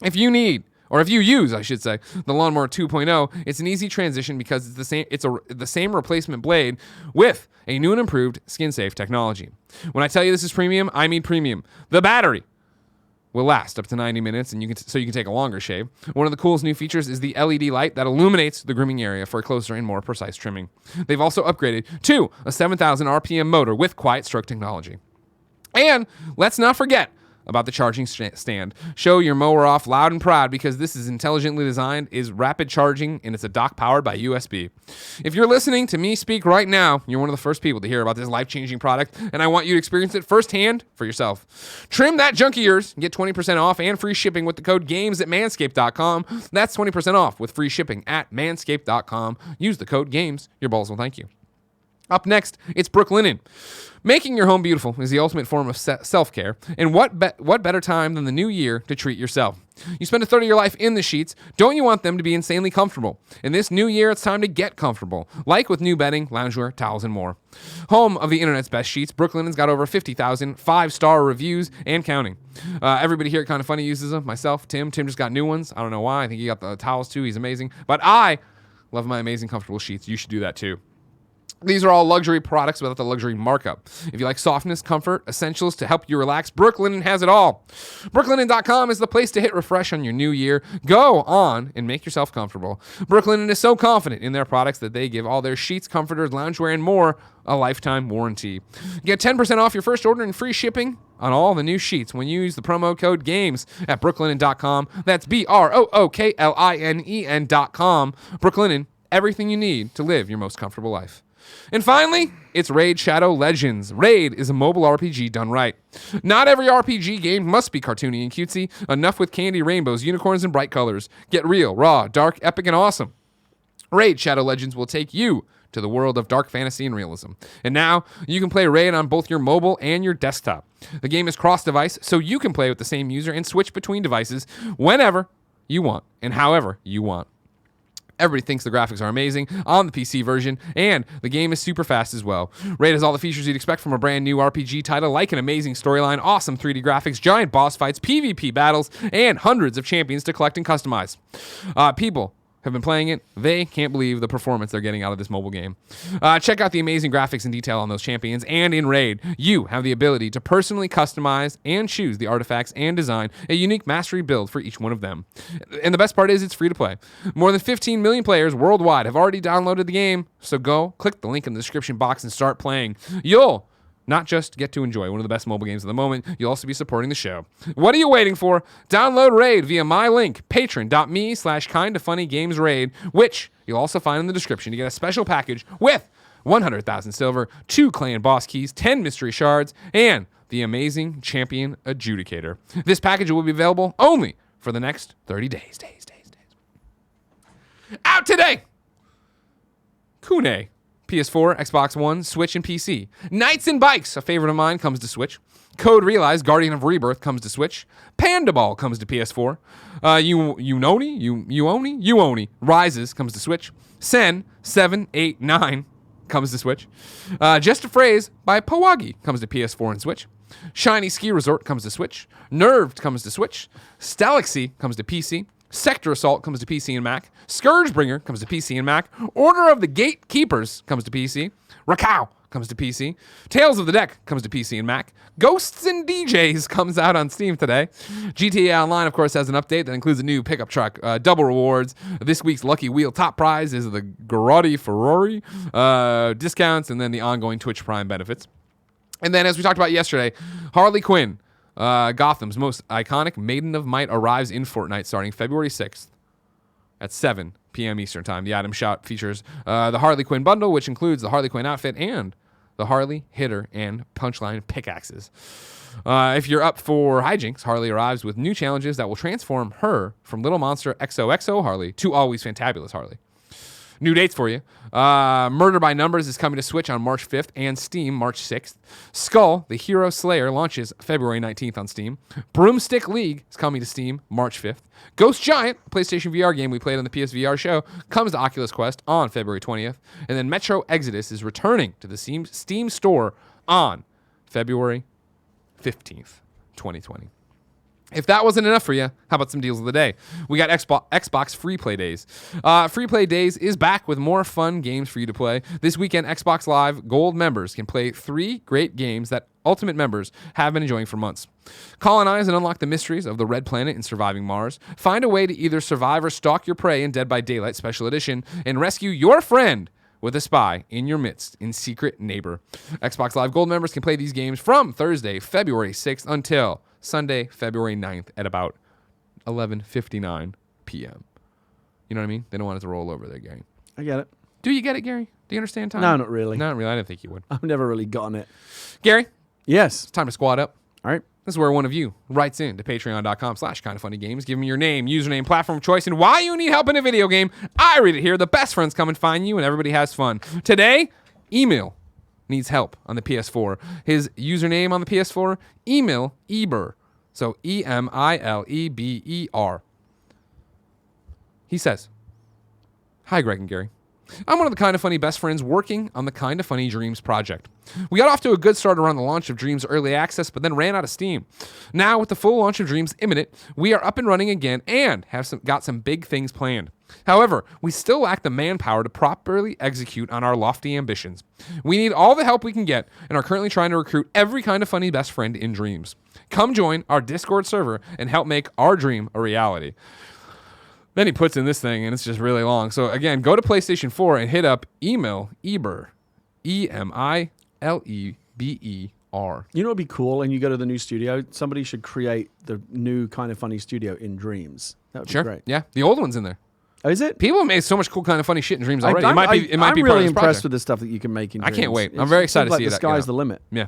If you use, I should say, the Lawnmower 2.0, it's an easy transition because it's the same. It's the same replacement blade with a new and improved skin-safe technology. When I tell you this is premium, I mean premium. The battery will last up to 90 minutes, and you can take a longer shave. One of the coolest new features is the LED light that illuminates the grooming area for a closer and more precise trimming. They've also upgraded to a 7,000 RPM motor with quiet stroke technology. And let's not forget about the charging stand. Show your mower off loud and proud because this is intelligently designed, is rapid charging, and it's a dock powered by USB. If you're listening to me speak right now, you're one of the first people to hear about this life-changing product, and I want you to experience it firsthand for yourself. Trim that junk of yours and get 20% off and free shipping with the code GAMES at manscaped.com. That's 20% off with free shipping at manscaped.com. Use the code GAMES. Your balls will thank you. Up next, it's Brooklinen. Making your home beautiful is the ultimate form of self-care, and what better time than the new year to treat yourself? You spend a third of your life in the sheets. Don't you want them to be insanely comfortable? In this new year, it's time to get comfortable, like with new bedding, loungewear, towels, and more. Home of the internet's best sheets, Brooklinen's got over 50,000 5-star reviews and counting. Everybody here at Kind of Funny uses them. Myself, Tim just got new ones. I don't know why. I think he got the towels too. He's amazing. But I love my amazing comfortable sheets. You should do that too. These are all luxury products without the luxury markup. If you like softness, comfort, essentials to help you relax, Brooklinen has it all. Brooklinen.com is the place to hit refresh on your new year. Go on and make yourself comfortable. Brooklinen is so confident in their products that they give all their sheets, comforters, loungewear, and more a lifetime warranty. Get 10% off your first order and free shipping on all the new sheets when you use the promo code GAMES at brooklinen.com. That's BROOKLINEN.com. Brooklinen, everything you need to live your most comfortable life. And finally, it's Raid Shadow Legends. Raid is a mobile RPG done right. Not every RPG game must be cartoony and cutesy. Enough with candy, rainbows, unicorns, and bright colors. Get real, raw, dark, epic, and awesome. Raid Shadow Legends will take you to the world of dark fantasy and realism. And now, you can play Raid on both your mobile and your desktop. The game is cross-device, so you can play with the same user and switch between devices whenever you want and however you want. Everybody thinks the graphics are amazing on the PC version, and the game is super fast as well. Raid has all the features you'd expect from a brand new RPG title, like an amazing storyline, awesome 3D graphics, giant boss fights, PvP battles, and hundreds of champions to collect and customize. People have been playing it. They can't believe the performance they're getting out of this mobile game. Check out the amazing graphics and detail on those champions, and in Raid, you have the ability to personally customize and choose the artifacts and design a unique mastery build for each one of them. And the best part is it's free to play. More than 15 million players worldwide have already downloaded the game, so go click the link in the description box and start playing. You'll not just get to enjoy one of the best mobile games of the moment, you'll also be supporting the show. What are you waiting for? Download Raid via my link, patreon.me/kindafunnygamesraid, which you'll also find in the description to get a special package with 100,000 silver, 2 clan boss keys, 10 mystery shards, and the amazing champion adjudicator. This package will be available only for the next 30 days. Out today! Kune. PS4, Xbox One, Switch, and PC. Knights and Bikes, a favorite of mine, comes to Switch. Code Realize, Guardian of Rebirth, comes to Switch. Panda Ball comes to PS4. Uoni, Rises comes to Switch. Sen 789 comes to Switch. Just a Phrase by Powagi comes to PS4 and Switch. Shiny Ski Resort comes to Switch. Nerved comes to Switch. Stalaxy comes to PC. Sector Assault comes to PC and Mac. Scourgebringer comes to PC and Mac. Order of the Gatekeepers comes to PC. Rakau comes to PC. Tales of the Deck comes to PC and Mac. Ghosts and DJs comes out on Steam today. GTA Online, of course, has an update that includes a new pickup truck, double rewards. This week's Lucky Wheel top prize is the Garotti Ferrari, discounts, and then the ongoing Twitch Prime benefits. And then, as we talked about yesterday, Harley Quinn, Gotham's most iconic Maiden of Might, arrives in Fortnite starting February 6th at 7 p.m. Eastern Time. The item shop features the Harley Quinn bundle, which includes the Harley Quinn outfit and the Harley Hitter and Punchline pickaxes. If you're up for hijinks, Harley arrives with new challenges that will transform her from Little Monster XOXO Harley to Always Fantabulous Harley. New dates for you. Murder by Numbers is coming to Switch on March 5th and Steam March 6th. Skull, the Hero Slayer, launches February 19th on Steam. Broomstick League is coming to Steam March 5th. Ghost Giant, a PlayStation VR game we played on the PSVR show, comes to Oculus Quest on February 20th. And then Metro Exodus is returning to the Steam store on February 15th, 2020. If that wasn't enough for you, how about some deals of the day? We got Xbox Free Play Days. Free Play Days is back with more fun games for you to play. This weekend, Xbox Live Gold members can play 3 great games that Ultimate members have been enjoying for months. Colonize and unlock the mysteries of the Red Planet and surviving Mars. Find a way to either survive or stalk your prey in Dead by Daylight Special Edition, and rescue your friend with a spy in your midst in Secret Neighbor. Xbox Live Gold members can play these games from Thursday, February 6th until Sunday, February 9th at about 11:59 p.m. You know what I mean? They don't want it to roll over there, Gary. I get it. Do you get it, Gary? Do you understand time? No, not really. Not really. I didn't think you would. I've never really gotten it. Gary, Yes. it's time to squad up. All right. This is where one of you writes in to patreon.com/kindoffunnygames. Give me your name, username, platform of choice, and why you need help in a video game. I read it here. The best friends come and find you, and everybody has fun. Today, Emil needs help on the PS4. His username on the PS4, emileber. So emileber. He says, "Hi, Greg and Gary. I'm one of the Kind of Funny best friends working on the Kind of Funny Dreams project. We got off to a good start around the launch of Dreams Early Access, but then ran out of steam. Now, with the full launch of Dreams imminent, we are up and running again and have got some big things planned. However, we still lack the manpower to properly execute on our lofty ambitions. We need all the help we can get and are currently trying to recruit every kind of funny best friend in Dreams. Come join our Discord server and help make our dream a reality. Then he puts in this thing, and it's just really long. So again, go to PlayStation 4 and hit up emileber, Emileber. You know what would be cool? And you go to the new studio, somebody should create the new Kind of Funny studio in Dreams. That would be great. Yeah, the old one's in there. Oh, is it? People have made so much cool kind of funny shit in Dreams already. I'm it might be really part of this impressed project. with the stuff that you can make in Dreams. I can't wait. I'm very excited to see the that. sky's the limit. Yeah.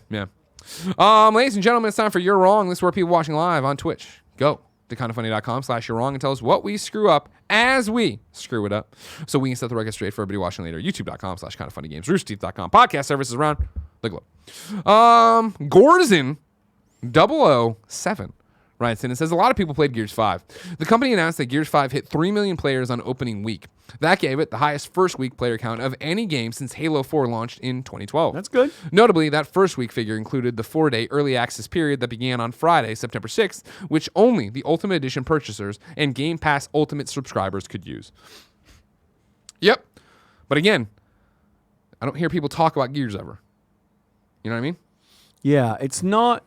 Ladies and gentlemen, it's time for You're Wrong. This is where people watching live on Twitch go to kindoffunny.com/you're wrong and tell us what we screw up as we screw it up, so we can set the record straight for everybody watching later. YouTube.com/kindoffunnygames, roosterteeth.com, podcast services around the globe. Gorzen 007 writes in and says, a lot of people played Gears 5. The company announced that Gears 5 hit 3 million players on opening week. That gave it the highest first week player count of any game since Halo 4 launched in 2012. That's good. Notably, that first week figure included the 4-day early access period that began on Friday, September 6th, which only the Ultimate Edition purchasers and Game Pass Ultimate subscribers could use. Yep. But again, I don't hear people talk about Gears ever. You know what I mean? Yeah, it's not.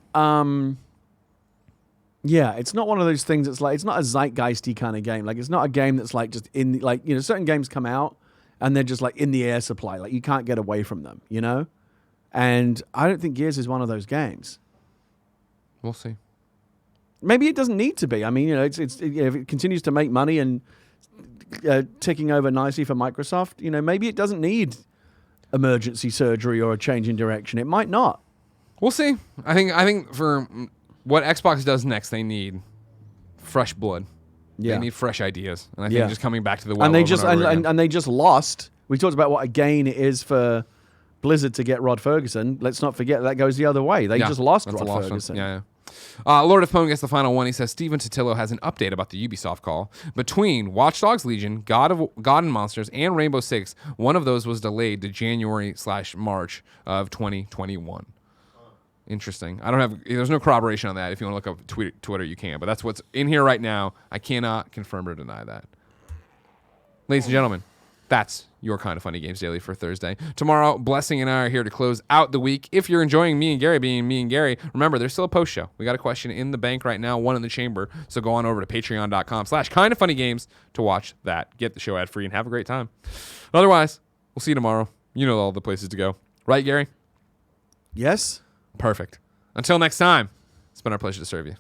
Yeah, it's not one of those things that's like, it's not a zeitgeisty kind of game. Like, it's not a game that's like just in, like, you know, certain games come out and they're just like in the air supply. Like, you can't get away from them, you know? And I don't think Gears is one of those games. We'll see. Maybe it doesn't need to be. I mean, you know, if it continues to make money and ticking over nicely for Microsoft, you know, maybe it doesn't need emergency surgery or a change in direction. It might not. We'll see. I think for what Xbox does next, they need fresh blood. Yeah. They need fresh ideas. And I think just coming back to the well and they over just and over again. and they just lost. We talked about what a gain it is for Blizzard to get Rod Fergusson. Let's not forget that goes the other way. They just lost that's Rod a lost Fergusson. one. Yeah. Lord of Pwn gets the final one. He says Steven Totillo has an update about the Ubisoft call. Between Watch Dogs Legion, God and Monsters, and Rainbow Six, one of those was delayed to January/March of 2021. Interesting. There's no corroboration on that. If you want to look up Twitter, you can. But that's what's in here right now. I cannot confirm or deny that. Ladies and gentlemen, that's your Kind of Funny Games Daily for Thursday. Tomorrow, Blessing and I are here to close out the week. If you're enjoying me and Gary being me and Gary, remember, there's still a post show. We got a question in the bank right now, one in the chamber. So go on over to patreon.com/kindoffunnygames to watch that. Get the show ad free and have a great time. Otherwise, we'll see you tomorrow. You know all the places to go. Right, Gary? Yes. Perfect. Until next time, it's been our pleasure to serve you.